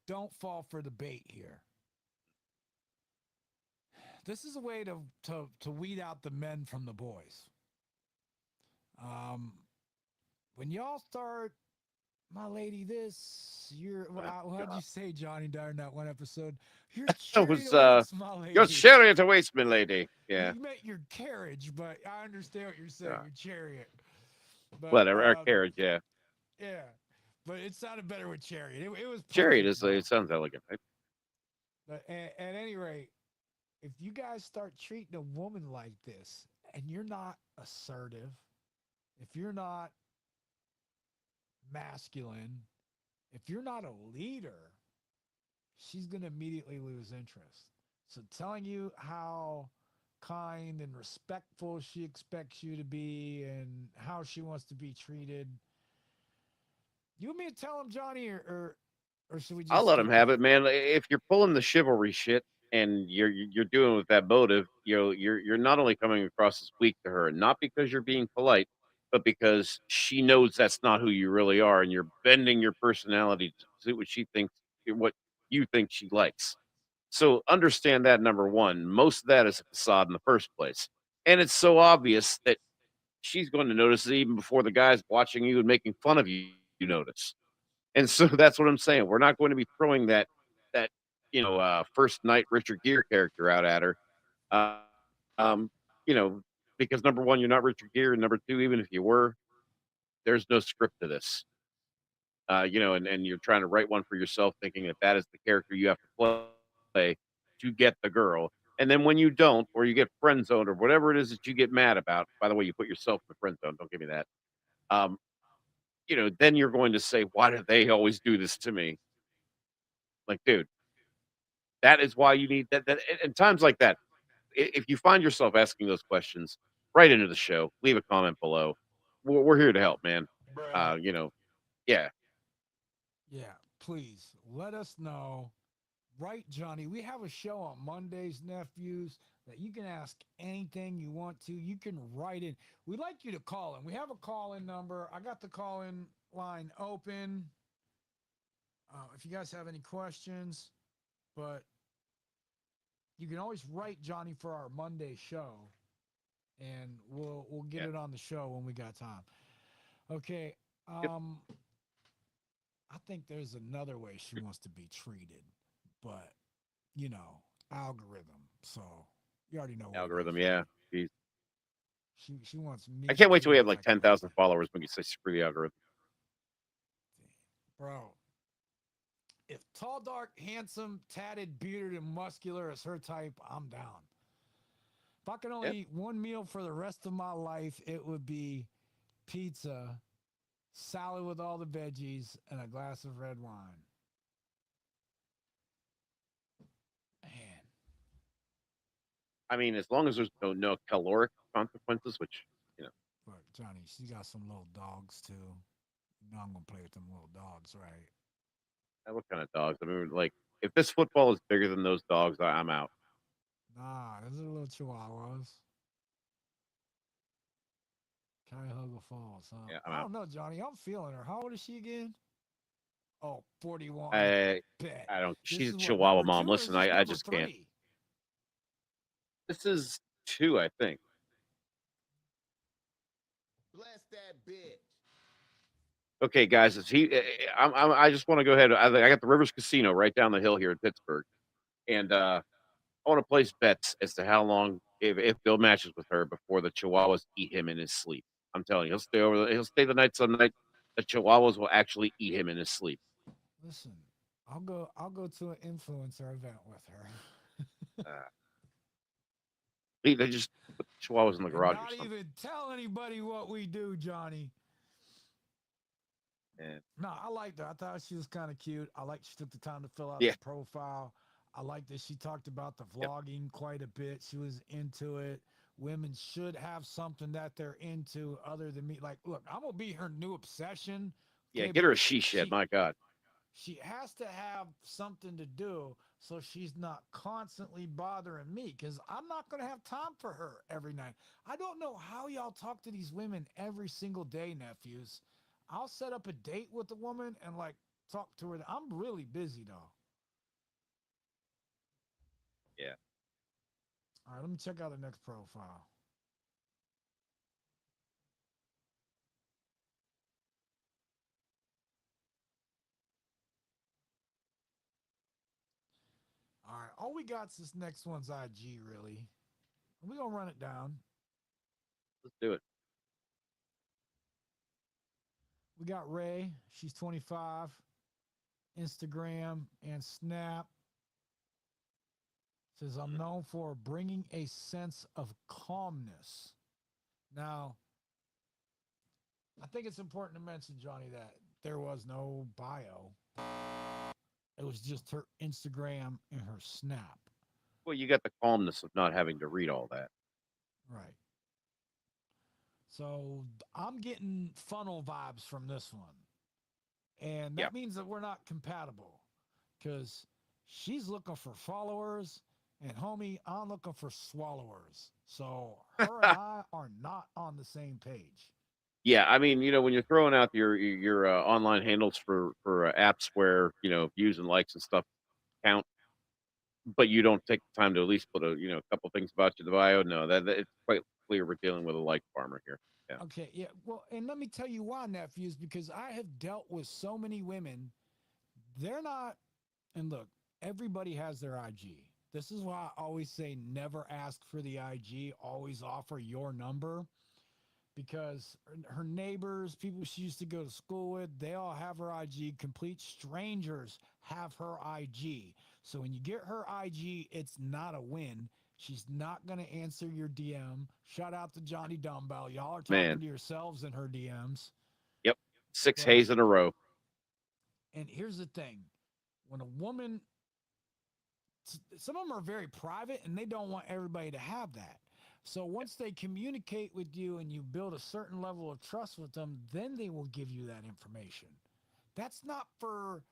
Speaker 2: don't fall for the bait here. This is a way to weed out the men from the boys. Um, when y'all start, my lady, this you're
Speaker 1: Oh,
Speaker 2: how'd you
Speaker 1: God.
Speaker 2: say, Johnny, during that one episode? You're
Speaker 1: That
Speaker 2: chariot
Speaker 1: was
Speaker 2: awaits, my
Speaker 1: your
Speaker 2: lady.
Speaker 1: chariot awaits me, lady. Yeah.
Speaker 2: You meant your carriage, but I understand what you're saying.
Speaker 1: Yeah.
Speaker 2: Your chariot, but
Speaker 1: Whatever. Our carriage. Yeah.
Speaker 2: yeah, but it sounded better with chariot. It was
Speaker 1: Chariot
Speaker 2: perfect
Speaker 1: is.
Speaker 2: though.
Speaker 1: It sounds elegant, right?
Speaker 2: But at any rate, if you guys start treating a woman like this, and you're not assertive, if you're not masculine, if you're not a leader, she's going to immediately lose interest. So telling you how kind and respectful she expects you to be and how she wants to be treated. You want me to tell him, Johnny, or should we
Speaker 1: I'll
Speaker 2: just
Speaker 1: let him
Speaker 2: skip
Speaker 1: have
Speaker 2: that?
Speaker 1: it, man. If you're pulling the chivalry shit and you're doing it with that motive, you're not only coming across as weak to her, not because you're being polite, but because she knows that's not who you really are, and you're bending your personality to suit what she thinks, what you think she likes. So understand that number one, most of that is a facade in the first place, and it's so obvious that she's going to notice it even before the guys watching you and making fun of you notice. And so that's what I'm saying. We're not going to be throwing that first night Richard Gere character out at her. Uh, um, you know, because number one, you're not Richard Gere, and number two, even if you were, there's no script to this. And you're trying to write one for yourself, thinking that that is the character you have to play to get the girl. And then when you don't, or you get friend zoned, or whatever it is that you get mad about. By the way, you put yourself in the friend zone. Don't give me that. Um, then you're going to say, "Why do they always do this to me?" Like, dude, that is why you need that. In times like that, if you find yourself asking those questions, right into the show. Leave a comment below. We're here to help, man.
Speaker 2: Bruh.
Speaker 1: Yeah,
Speaker 2: Yeah, please let us know. Right, Johnny. We have a show on Mondays, nephews, that you can ask anything you want to. You can write in. We'd like you to call in. We have a call in number. I got the call in line open. If you guys have any questions, but you can always write Johnny for our Monday show, and we'll get
Speaker 1: yeah.
Speaker 2: it on the show when we got time. Okay.
Speaker 1: Yep.
Speaker 2: I think there's another way she wants to be treated, but algorithm. So you already know what it
Speaker 1: Algorithm,
Speaker 2: is,
Speaker 1: yeah.
Speaker 2: right?
Speaker 1: Jeez.
Speaker 2: She wants me
Speaker 1: I
Speaker 2: to
Speaker 1: can't wait till we
Speaker 2: treat her
Speaker 1: have like
Speaker 2: like a
Speaker 1: 10,000
Speaker 2: victim,
Speaker 1: followers when you say screw the algorithm.
Speaker 2: bro. If tall, dark, handsome, tatted, bearded, and muscular is her type, I'm down. If I could
Speaker 1: Yep.
Speaker 2: only eat one meal for the rest of my life, it would be pizza, salad with all the veggies, and a glass of red wine. Man,
Speaker 1: I mean, as long as there's no caloric consequences, which you know,
Speaker 2: look, Johnny, she got some little dogs too. You know I'm gonna play with them little dogs, right?
Speaker 1: what kind of dogs? I mean, like if this football is bigger than those dogs, I'm out.
Speaker 2: Nah, those are little chihuahuas. Cuyahoga Falls, huh?
Speaker 1: Yeah, I'm
Speaker 2: I
Speaker 1: out.
Speaker 2: don't know, Johnny. I'm feeling her. How old is she again? Oh, 41.
Speaker 1: I
Speaker 2: Bet.
Speaker 1: I don't.
Speaker 2: This
Speaker 1: She's a
Speaker 2: is what,
Speaker 1: Chihuahua
Speaker 2: number
Speaker 1: mom.
Speaker 2: 2 or is
Speaker 1: Listen,
Speaker 2: this
Speaker 1: I
Speaker 2: number
Speaker 1: just can't.
Speaker 2: 3?
Speaker 1: This is two, I think.
Speaker 3: Bless that bitch.
Speaker 1: Okay, guys, is he? I just want to go ahead. I got the Rivers Casino right down the hill here in Pittsburgh, and I want to place bets as to how long if Bill matches with her before the Chihuahuas eat him in his sleep. I'm telling you, he'll stay the night some night. The Chihuahuas will actually eat him in his sleep.
Speaker 2: Listen, I'll go to an influencer event with her.
Speaker 1: Uh, they just put the Chihuahuas in the
Speaker 2: And
Speaker 1: garage or
Speaker 2: not
Speaker 1: something.
Speaker 2: even tell anybody what we do, Johnny.
Speaker 1: And
Speaker 2: No, I liked her. I thought she was kind of cute. I liked she took the time to fill out
Speaker 1: yeah,
Speaker 2: the profile. I like that she talked about the
Speaker 1: yep,
Speaker 2: vlogging quite a bit. She was into it. Women should have something that they're into other than me. Like, look, I'm gonna be her new obsession.
Speaker 1: yeah.
Speaker 2: Okay,
Speaker 1: Get
Speaker 2: but
Speaker 1: her a she shed.
Speaker 2: she
Speaker 1: My God.
Speaker 2: she has to have something to do so she's not constantly bothering me because I'm not going to have time for her every night. I don't know how y'all talk to these women every single day, nephews. I'll set up a date with a woman and like talk to her. I'm really busy though.
Speaker 1: Yeah.
Speaker 2: All right, let me check out the next profile. All right, all we got is this next one's IG, really. We're going to run it down.
Speaker 1: Let's do it.
Speaker 2: We got Ray. She's 25. Instagram and Snap. Says, I'm known for bringing a sense of calmness. Now, I think it's important to mention, Johnny, that there was no bio. It was just her Instagram and her Snap.
Speaker 1: Well, you got the calmness of not having to read all that.
Speaker 2: Right. So I'm getting funnel vibes from this one. And
Speaker 1: Yeah.
Speaker 2: that means that we're not compatible because she's looking for followers. And homie, I'm looking for swallowers. So her and I are not on the same page.
Speaker 1: Yeah, I mean, when you're throwing out your online handles for apps where views and likes and stuff count, but you don't take the time to at least put a couple things about you in the bio. No, that it's quite clear we're dealing with a like farmer here. Yeah,
Speaker 2: Okay, yeah. Well, and let me tell you why, nephews, because I have dealt with so many women. They're not, and look, everybody has their IG. This is why I always say never ask for the IG, always offer your number because her neighbors, people she used to go to school with, they all have her IG. Complete strangers have her IG. So when you get her IG, it's not a win. She's not going to answer your DM. Shout out to Johnny Dumbbell. Y'all are talking
Speaker 1: man.
Speaker 2: to yourselves in her DMs.
Speaker 1: Yep, six
Speaker 2: But,
Speaker 1: hays in a row.
Speaker 2: and here's the thing when a woman, some of them are very private and they don't want everybody to have that. So once they communicate with you and you build a certain level of trust with them, then they will give you that information. That's not for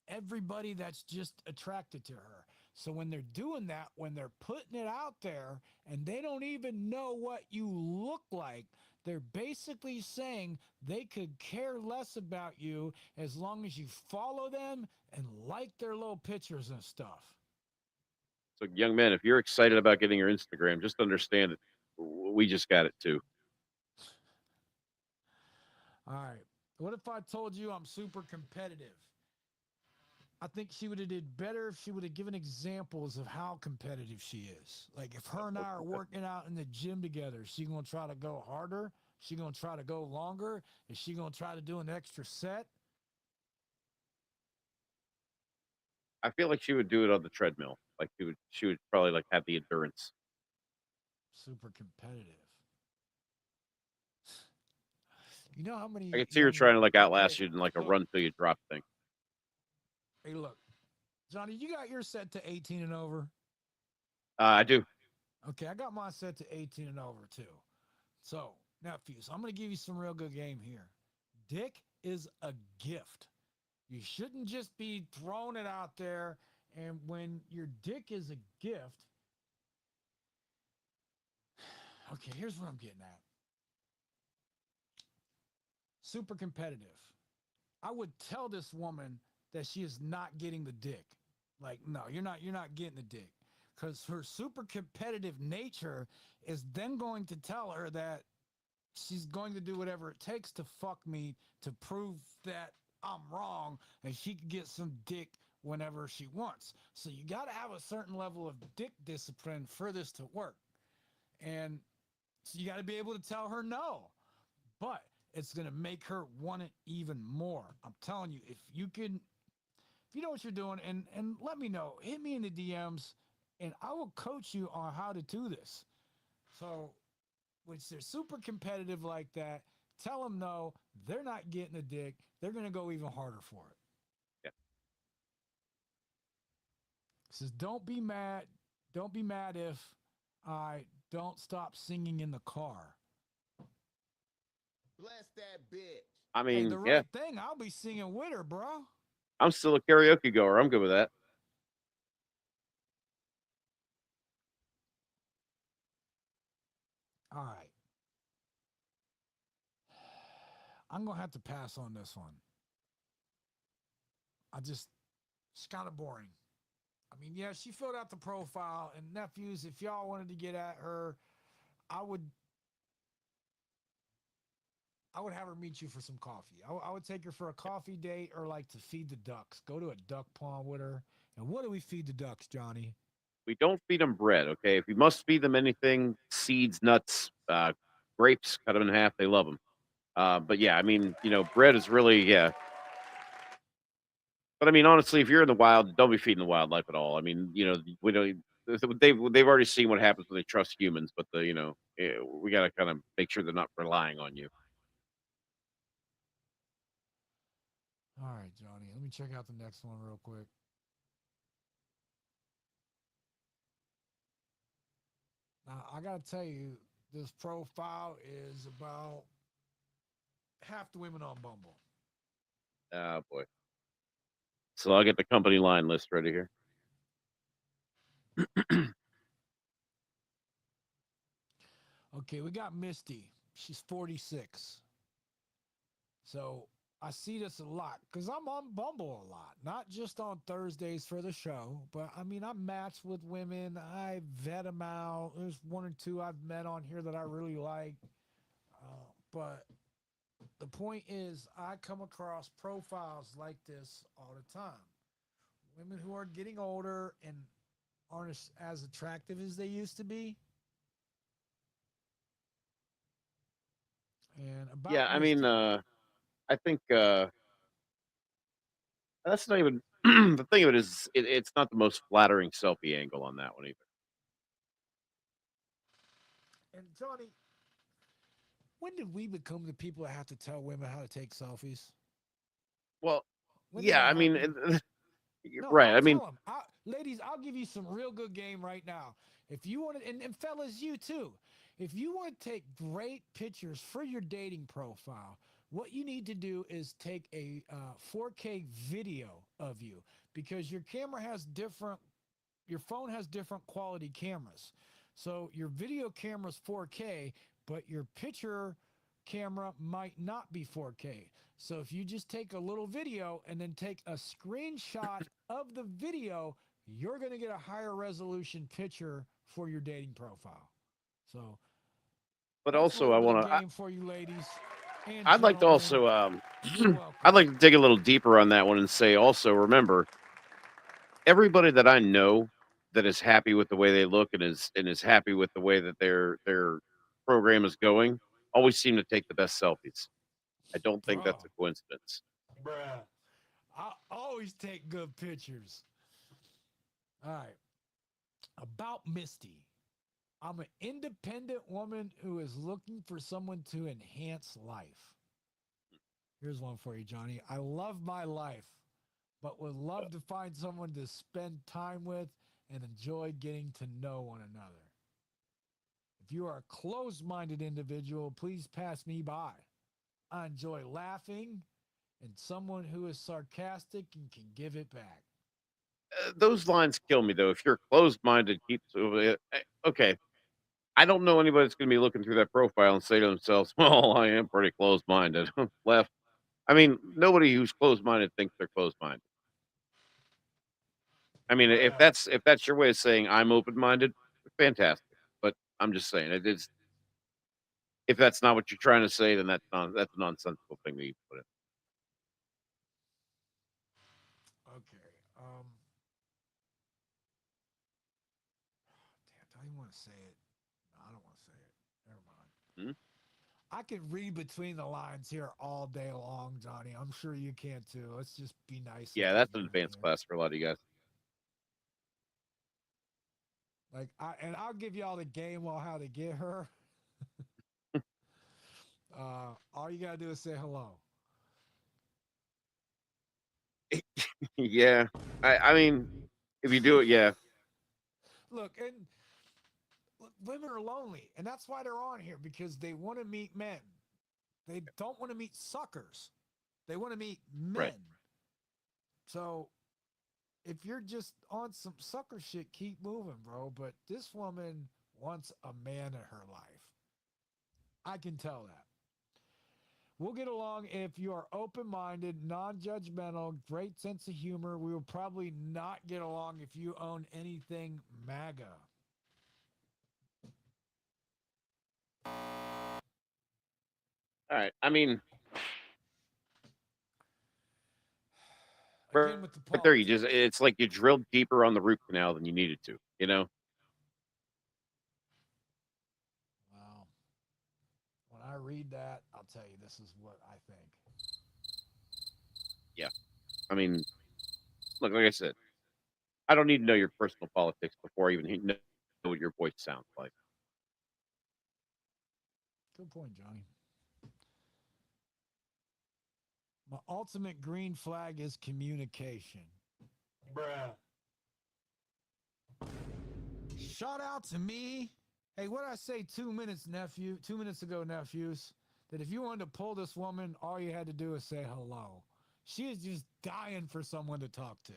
Speaker 2: everybody that's just attracted to her. So when they're doing that, when they're putting it out there and they don't even know what you look like, they're basically saying they could care less about you as long as you follow them and like their little pictures and stuff.
Speaker 1: So, young men, if you're excited about getting your Instagram, just understand that we just got it too.
Speaker 2: All right. What if I told you I'm super competitive? I think she would have did better if she would have given examples of how competitive she is. Like if her and I are working out in the gym together, she gonna try to go harder? She gonna try to go longer? Is she gonna try to do an extra set?
Speaker 1: I feel like she would do it on the treadmill. Like she would probably like have the endurance.
Speaker 2: Super competitive. You know how
Speaker 1: I
Speaker 2: many
Speaker 1: could see her
Speaker 2: young
Speaker 1: trying to like
Speaker 2: okay,
Speaker 1: outlast you in like a
Speaker 2: look,
Speaker 1: run till you drop thing.
Speaker 2: hey look, Johnny, you got your set to 18 and over.
Speaker 1: I do.
Speaker 2: Okay, I got my set to 18 and over too. So, nephews, I'm going to give you some real good game here. Dick is a gift. You shouldn't just be throwing it out there. And when your dick is a gift, okay, here's what I'm getting at. Super competitive. I would tell this woman that she is not getting the dick. Like, no, you're not getting the dick. Because her super competitive nature is then going to tell her that she's going to do whatever it takes to fuck me to prove that I'm wrong and she can get some dick whenever she wants. So you got to have a certain level of dick discipline for this to work. And so you got to be able to tell her no. But it's going to make her want it even more. I'm telling you, if you know what you're doing and let me know, hit me in the DMs and I will coach you on how to do this. So which they're super competitive like that, tell them no, they're not getting a dick. They're going to go even harder for it.
Speaker 1: Yeah.
Speaker 2: Says, don't be mad. Don't be mad if I don't stop singing in the car.
Speaker 3: Bless that bitch.
Speaker 1: I
Speaker 2: Hey,
Speaker 1: mean,
Speaker 2: the
Speaker 1: yeah,
Speaker 2: right thing. I'll be singing with her, bro.
Speaker 1: I'm still a karaoke goer. I'm good with that.
Speaker 2: All right. I'm going to have to pass on this one. It's kind of boring. I mean, yeah, she filled out the profile, and nephews, if y'all wanted to get at her, I would I would have her meet you for some coffee. I would take her for a coffee date or like to feed the ducks. Go to a duck pond with her. And what do we feed the ducks, Johnny?
Speaker 1: We don't feed them bread, okay? If we must feed them anything, seeds, nuts, grapes, cut them in half. They love them. But yeah, I mean, bread is really yeah. But I mean, honestly, if you're in the wild, don't be feeding the wildlife at all. I mean, we don't. They've already seen what happens when they trust humans, but we got to kind of make sure they're not relying on you.
Speaker 2: All right, Johnny. Let me check out the next one real quick. Now, I got to tell you, this profile is about half the women on Bumble.
Speaker 1: Oh boy. So I'll get the company line list ready here.
Speaker 2: Okay, we got Misty. She's 46. So I see this a lot because I'm on Bumble a lot, not just on Thursdays for the show, but I mean, I match with women. I vet them out. There's one or two I've met on here that I really like. But the point is, I come across profiles like this all the time. Women who are getting older and aren't as attractive as they used to be. And
Speaker 1: Yeah,
Speaker 2: about
Speaker 1: I mean,
Speaker 2: Misty.
Speaker 1: I think that's not even the thing of it is it's not the most flattering selfie angle on that one either.
Speaker 2: And Johnny, when did we become the people that have to tell women how to take selfies?
Speaker 1: Well,
Speaker 2: When did
Speaker 1: yeah,
Speaker 2: that
Speaker 1: I mean,
Speaker 2: happen?
Speaker 1: you're
Speaker 2: No,
Speaker 1: right.
Speaker 2: I'll
Speaker 1: I mean,
Speaker 2: tell them. Ladies, I'll give you some real good game right now. If you want to, and fellas, you too. If you want to take great pictures for your dating profile, what you need to do is take a 4K video of you because your phone has different quality cameras. So your video camera's 4K, but your picture camera might not be 4K. So if you just take a little video and then take a screenshot of the video, you're going to get a higher resolution picture for your dating profile. So
Speaker 1: But
Speaker 2: that's a
Speaker 1: also, I
Speaker 2: little bit of
Speaker 1: want to.
Speaker 2: game for you ladies and
Speaker 1: I'd like to
Speaker 2: gentlemen.
Speaker 1: also.
Speaker 2: You're
Speaker 1: I'd
Speaker 2: welcome.
Speaker 1: like to dig a little deeper on that one and say also remember everybody that I know that is happy with the way they look and is happy with the way that their program is going always seem to take the best selfies. I don't think
Speaker 2: Bro,
Speaker 1: that's a coincidence.
Speaker 2: bruh. I always take good pictures. All right. About Misty. I'm an independent woman who is looking for someone to enhance life. Here's one for you, Johnny. I love my life, but would love to find someone to spend time with and enjoy getting to know one another. If you are a closed minded individual, please pass me by. I enjoy laughing and someone who is sarcastic and can give it back.
Speaker 1: Those lines kill me though. If you're closed minded, keep okay. I don't know anybody that's going to be looking through that profile and say to themselves, "Well, I am pretty closed minded." Left. I mean, nobody who's closed minded thinks they're closed minded. I mean, if that's your way of saying I'm open minded, fantastic. But I'm just saying it is. If that's not what you're trying to say, then that's a nonsensical thing that you put in.
Speaker 2: Okay. Damn, do I even want to say it? No, I don't want to say it. Never mind.
Speaker 1: Mhm.
Speaker 2: I can read between the lines here all day long, Johnny. I'm sure you can too. Let's just be nice and
Speaker 1: Yeah,
Speaker 2: keep
Speaker 1: that's an
Speaker 2: moving
Speaker 1: advanced
Speaker 2: here.
Speaker 1: class for a lot of you guys.
Speaker 2: I'll give y'all the game on how to get her. All you gotta do is say hello.
Speaker 1: Yeah, I mean, if you do it, yeah,
Speaker 2: Look, and women are lonely, and that's why they're on here because they want to meet men. They don't want to meet suckers. They want to meet
Speaker 1: right.
Speaker 2: men. So if you're just on some sucker shit, keep moving, bro. But this woman wants a man in her life. I can tell that. We'll get along if you are open minded, non judgmental, great sense of humor. We will probably not get along if you own anything MAGA.
Speaker 1: All right. I mean, right
Speaker 2: Again, with the
Speaker 1: right there, you just
Speaker 2: politics.
Speaker 1: it's like you drilled deeper on the root canal than you needed to.
Speaker 2: Well, when I read that, I'll tell you this is what I think.
Speaker 1: Yeah. I mean, look, like I said, I don't need to know your personal politics before I even know what your voice sounds like.
Speaker 2: Good point, Johnny. My ultimate green flag is communication.
Speaker 3: Bruh.
Speaker 2: Shout out to me. Hey, what did I say 2 minutes, nephew? 2 minutes ago, nephews, that if you wanted to pull this woman, all you had to do is say hello. She is just dying for someone to talk to.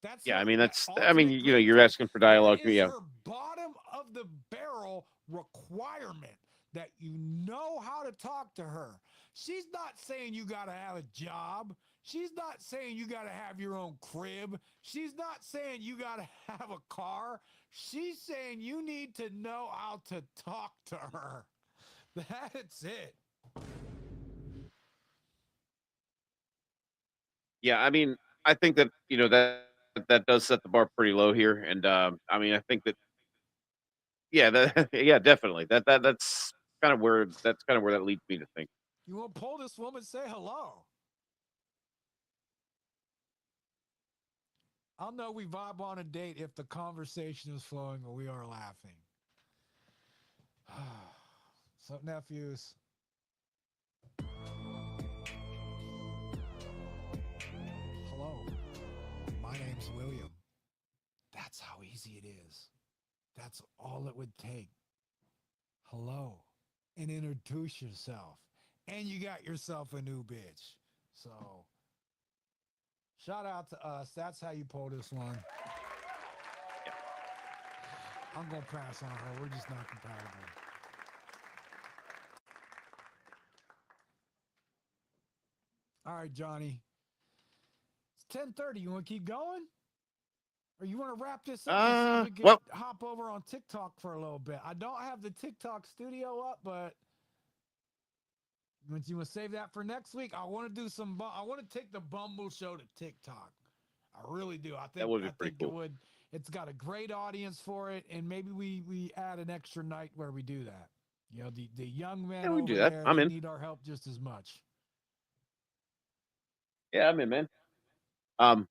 Speaker 2: That's
Speaker 1: Yeah,
Speaker 2: her
Speaker 1: I mean I mean,
Speaker 2: ultimate green
Speaker 1: you're
Speaker 2: flag.
Speaker 1: asking for
Speaker 2: That
Speaker 1: dialogue.
Speaker 2: is
Speaker 1: Yeah.
Speaker 2: her bottom of the barrel requirement that you know how to talk to her. She's not saying you got to have a job. She's not saying you got to have your own crib. She's not saying you got to have a car. She's saying you need to know how to talk to her. That's it.
Speaker 1: Yeah, I mean, I think that, that does set the bar pretty low here, and, I mean, I think that yeah, that yeah, definitely. That's kinda where that leads me to think.
Speaker 2: You want to pull this woman, say hello. I'll know we vibe on a date if the conversation is flowing or we are laughing. So, nephews, hello. My name easy it is. That's all it would take. Hello, and introduce yourself. And you got yourself a new bitch. So, shout out to us. That's how you pull this one. I'm going to pass on her. We're just not compatible. All right, Johnny. It's 10:30. You want to keep going? Or you want to wrap this up and see if we can
Speaker 1: Well,
Speaker 2: hop over on TikTok for a little bit? I don't have the TikTok studio up, but you want to save that for next week? I want to do some. I want to take the Bumble show to TikTok. I really do.
Speaker 1: that would be pretty
Speaker 2: It
Speaker 1: cool.
Speaker 2: would. It's got a great audience for it, and maybe we add an extra night where we do that. You know, the young men
Speaker 1: Yeah, we can do
Speaker 2: over
Speaker 1: that.
Speaker 2: there,
Speaker 1: I'm
Speaker 2: they
Speaker 1: in.
Speaker 2: need our help just as much.
Speaker 1: Yeah, I'm in, man. Um,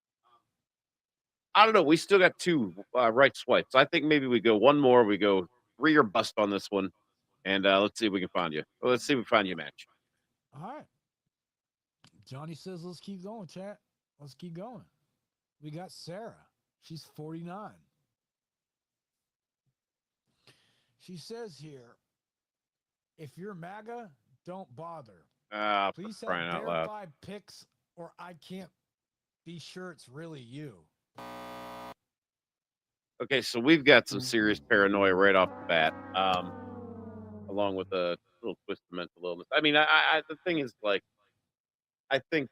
Speaker 1: I don't know. We still got two right swipes. I think maybe we go one more. We go three or bust on this one, and let's see if we can find you. Well, let's see if we find you a match.
Speaker 2: All right. Johnny says, let's keep going, chat. Let's keep going. We got Sarah. She's 49. She says here, if you're MAGA, don't bother.
Speaker 1: For
Speaker 2: Please have
Speaker 1: crying out loud.
Speaker 2: verified pics or I can't be sure it's really you.
Speaker 1: Okay, so we've got some serious paranoia right off the bat, along with a little twist of mental illness. I mean, the thing is, like, I think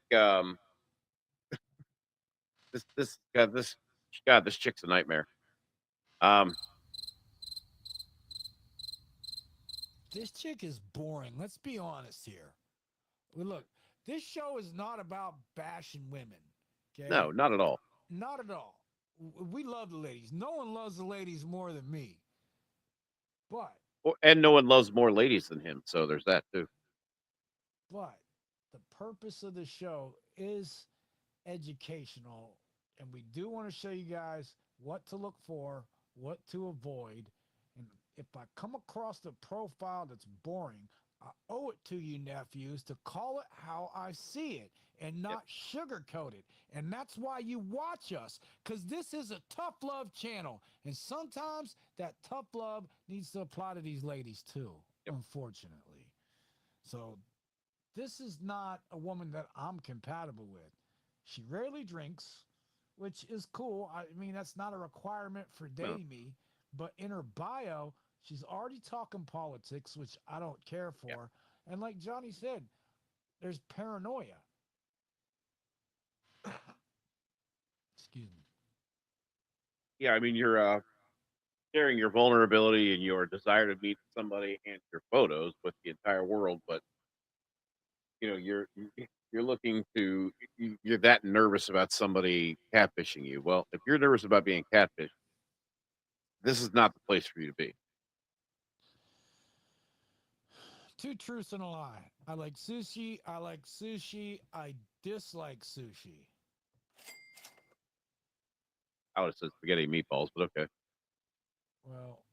Speaker 1: this chick's a nightmare. Um,
Speaker 2: This chick is boring. Let's be honest here. Well, look, this show is not about bashing women. Okay?
Speaker 1: no, not at all.
Speaker 2: Not at all. We love the ladies. No one loves the ladies more than me. But
Speaker 1: And no one loves more ladies than him, so there's that too.
Speaker 2: But the purpose of the show is educational, and we do want to show you guys what to look for, what to avoid. And if I come across the profile that's boring, I owe it to you, nephews, to call it how I see it and not sugarcoat it. And that's why you watch us, because this is a tough love channel. And sometimes that tough love needs to apply to these ladies too, unfortunately. So this is not a woman that I'm compatible with. She rarely drinks, which is cool. I mean, that's not a requirement for dating me. But in her bio, she's already talking politics, which I don't care for. And like Johnny said, there's paranoia. Excuse me.
Speaker 1: Yeah, I mean, you're sharing your vulnerability and your desire to meet somebody and your photos with the entire world, but you know, you're looking to you're that nervous about somebody catfishing you. Well, if you're nervous about being catfished, this is not the place for you to be.
Speaker 2: Two truths and a lie. I like sushi. I like sushi. I dislike sushi.
Speaker 1: I would have said spaghetti and meatballs, but okay.
Speaker 2: Well,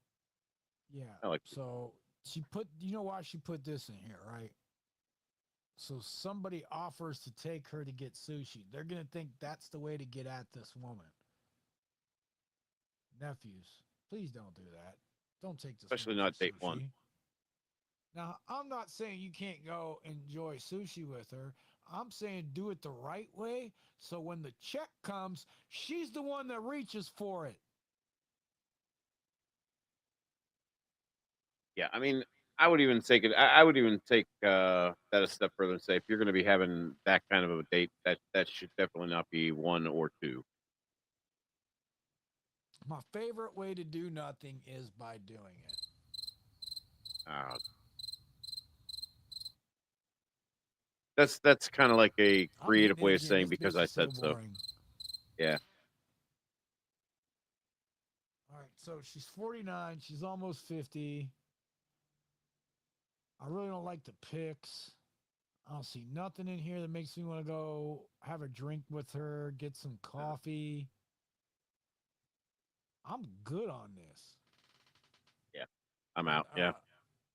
Speaker 2: yeah.
Speaker 1: I like
Speaker 2: So she put, you know why she put this in here, right? So somebody offers to take her to get sushi. They're going to think that's the way to get at this woman. Nephews, please don't do that. Don't take this
Speaker 1: especially
Speaker 2: woman
Speaker 1: not
Speaker 2: for
Speaker 1: date
Speaker 2: sushi.
Speaker 1: one.
Speaker 2: Now, I'm not saying you can't go enjoy sushi with her. I'm saying do it the right way so when the check comes, she's the one that reaches for it.
Speaker 1: Yeah, I mean, I would even take it. I would even take that a step further and say if you're going to be having that kind of a date, that should definitely not be one or two.
Speaker 2: My favorite way to do nothing is by doing it.
Speaker 1: Uh, that's kind of like a creative way of saying because I said so. Yeah.
Speaker 2: All right, so she's 49. She's almost 50. I really don't like the pics. I don't see nothing in here that makes me want to go have a drink with her, get some coffee. I'm good on this.
Speaker 1: Yeah. I'm out. Yeah.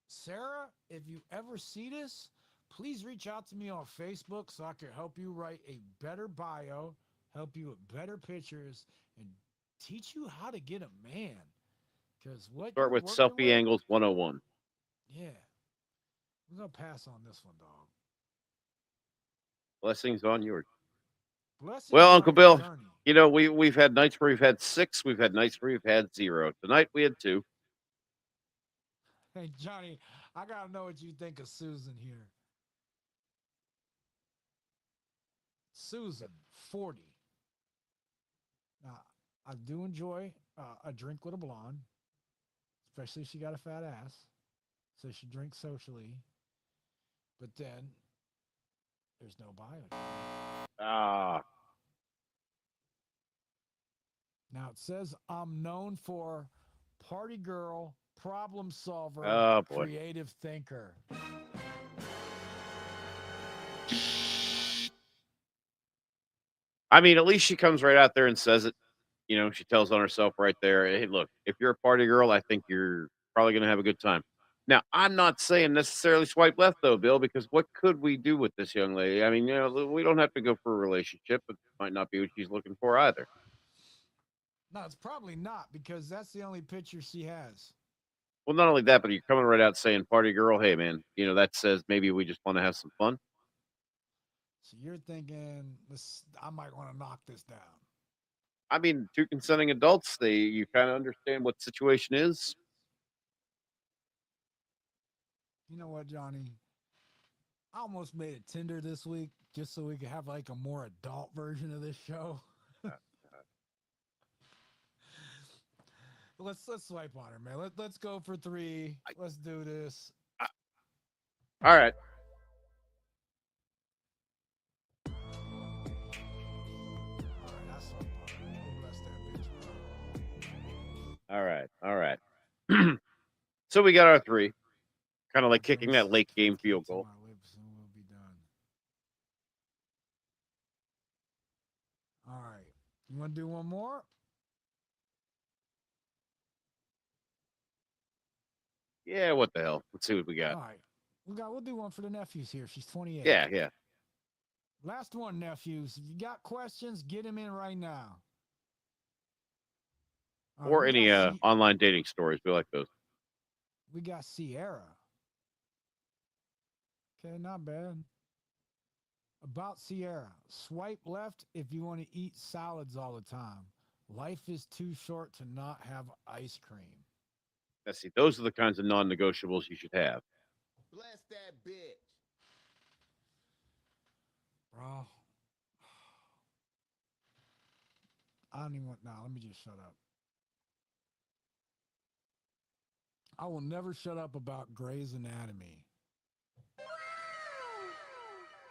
Speaker 2: Sarah, if you ever see this, please reach out to me on Facebook so I can help you write a better bio, help you with better pictures, and teach you how to get a man. Because what
Speaker 1: Start
Speaker 2: you're
Speaker 1: with
Speaker 2: working
Speaker 1: selfie
Speaker 2: with,
Speaker 1: angles 101.
Speaker 2: yeah, we're gonna pass on this one, dog.
Speaker 1: Blessings on yours.
Speaker 2: Blessings
Speaker 1: Well,
Speaker 2: on
Speaker 1: Uncle
Speaker 2: your
Speaker 1: Bill,
Speaker 2: journey.
Speaker 1: we've had nights where we've had 6, we've had nights where we've had 0. Tonight we had 2.
Speaker 2: Hey, Johnny, I gotta know what you think of Susan here. Susan, 40. Now, I do enjoy a drink with a blonde, especially if she got a fat ass. So she drinks socially. But then there's no bio.
Speaker 1: Ah,
Speaker 2: Now it says I'm known for party girl, problem solver,
Speaker 1: oh boy.
Speaker 2: creative thinker.
Speaker 1: I mean, at least she comes right out there and says it. She tells on herself right there. Hey, look, if you're a party girl, I think you're probably going to have a good time. Now, I'm not saying necessarily swipe left though, Bill, because what could we do with this young lady? I mean, we don't have to go for a relationship, but it might not be what she's looking for either.
Speaker 2: No, it's probably not because that's the only picture she has.
Speaker 1: Well, not only that, but you're coming right out saying party girl. Hey, man, that says maybe we just want to have some fun.
Speaker 2: So you're thinking, I might want to knock this down.
Speaker 1: I mean, two consenting adults, you kind of understand what the situation is.
Speaker 2: You know what, Johnny? I almost made a Tinder this week just so we could have like a more adult version of this show. Let's swipe on her, man. Let's go for 3. Let's do this.
Speaker 1: All right.
Speaker 2: All right, I swipe on her. We'll bless that bitch.
Speaker 1: All right. All right. So we got our 3, kind of like kicking that late game field goal.
Speaker 2: My lips and we'll be done. All right. You want to do one more?
Speaker 1: Yeah, what the hell? Let's see what we got.
Speaker 2: All right. We'll do one for the nephews here. She's 28.
Speaker 1: Yeah, yeah.
Speaker 2: Last one, nephews. If you got questions, get them in right now. All right,
Speaker 1: Or any online dating stories. We like those.
Speaker 2: we got Sierra. Okay, not bad. About Sierra. Swipe left if you want to eat salads all the time. Life is too short to not have ice cream.
Speaker 1: Now, see, those are the kinds of non-negotiables you should have.
Speaker 3: Bless that bitch.
Speaker 2: Bro. I don't even want. Nah, let me just shut up. I will never shut up about Grey's Anatomy.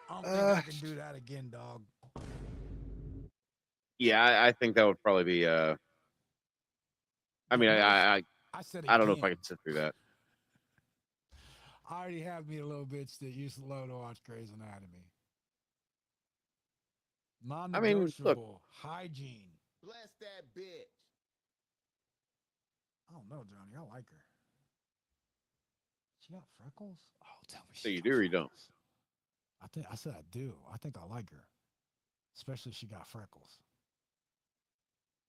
Speaker 2: I don't think I can do that again, dog.
Speaker 1: Yeah, I think that would probably be. I mean, I
Speaker 2: said
Speaker 1: I don't know if I
Speaker 2: again.
Speaker 1: could sit through that.
Speaker 2: I already have me a little bitch that used to love to watch Grey's Anatomy.
Speaker 1: I mean, look.
Speaker 2: Non-negotiable hygiene.
Speaker 3: Bless that bitch.
Speaker 2: I don't know, Johnny. I like her. She got freckles? Oh, tell me.
Speaker 1: So you do or you don't?
Speaker 2: I said I do. I think I like her, especially if she got freckles.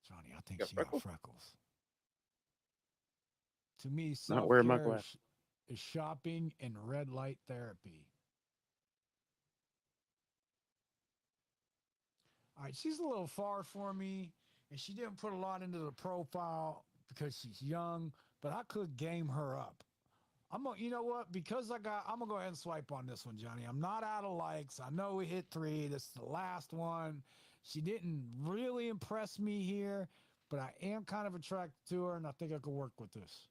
Speaker 2: Johnny, I think she got freckles. To me,
Speaker 1: Not wearing my
Speaker 2: self-care
Speaker 1: glasses.
Speaker 2: is shopping and red light therapy. All right, she's a little far for me, and she didn't put a lot into the profile because she's young, but I could game her up. You know what? Because I'm gonna go ahead and swipe on this one, Johnny. I'm not out of likes. I know we hit 3. This is the last one. She didn't really impress me here, but I am kind of attracted to her, and I think I could work with this.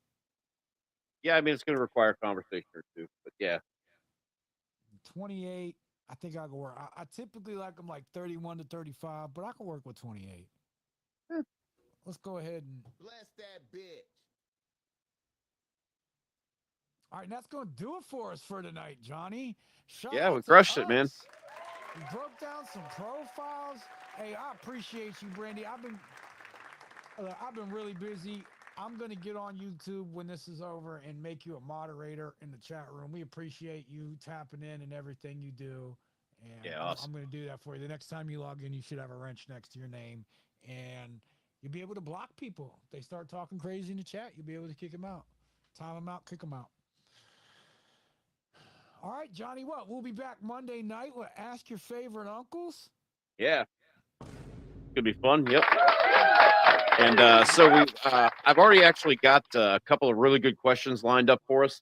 Speaker 1: Yeah, I mean, it's going to require conversation or two, but yeah.
Speaker 2: 28. I think I can work. I typically like them like 31 to 35, but I can work with 28. Let's go ahead and
Speaker 3: bless that bitch.
Speaker 2: All right, that's going to do it for us for tonight, Johnny. Shout
Speaker 1: Yeah,
Speaker 2: out
Speaker 1: we
Speaker 2: to
Speaker 1: crushed it,
Speaker 2: us.
Speaker 1: man.
Speaker 2: We broke down some profiles. Hey, I appreciate you, Brandy. I've been really busy. I'm going to get on YouTube when this is over and make you a moderator in the chat room. We appreciate you tapping in and everything you do. And
Speaker 1: Yeah, awesome.
Speaker 2: I'm going to do that for you. The next time you log in, you should have a wrench next to your name. And You'll be able to block people. If they start talking crazy in the chat, you'll be able to kick them out. Time them out, kick them out. All right, Johnny, what? We'll be back Monday night with Ask Your Favorite Uncles.
Speaker 1: Yeah, could be fun. Yep. And I've already actually got a couple of really good questions lined up for us.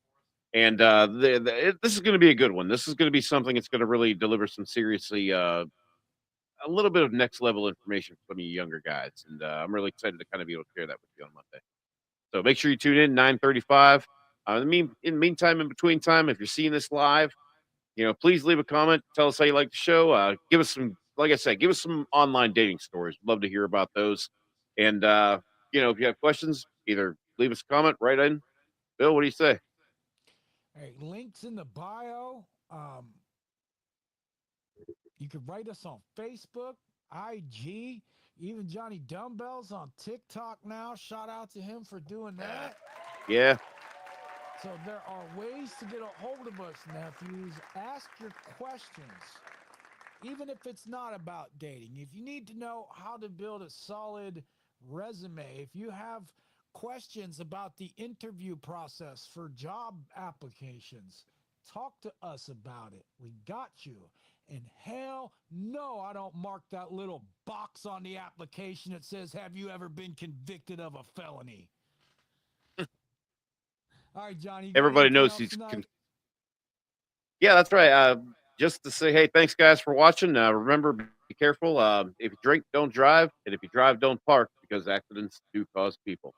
Speaker 1: And this is going to be a good one. This is going to be something that's going to really deliver some seriously, a little bit of next level information for some of you younger guys. And I'm really excited to kind of be able to share that with you on Monday. So make sure you tune in 9:35. In the meantime, in between time, if you're seeing this live, please leave a comment. Tell us how you like the show. Give us some, like I said, give us some online dating stories. Love to hear about those. And if you have questions, either leave us a comment, write in. Bill, what do you say?
Speaker 2: Hey, links in the bio. You can write us on Facebook, IG, even Johnny Dumbbell's on TikTok now. Shout out to him for doing that.
Speaker 1: Yeah.
Speaker 2: So there are ways to get a hold of us, nephews. Ask your questions, even if it's not about dating. If you need to know how to build a solid resume, if you have questions about the interview process for job applications, talk to us about it. We got you. And hell no, I don't mark that little box on the application that says, have you ever been convicted of a felony? All right, Johnny.
Speaker 1: Everybody knows he's. Yeah, that's right. Just to say, hey, thanks guys for watching. Remember, be careful. If you drink, don't drive, and if you drive, don't park because accidents do cause people.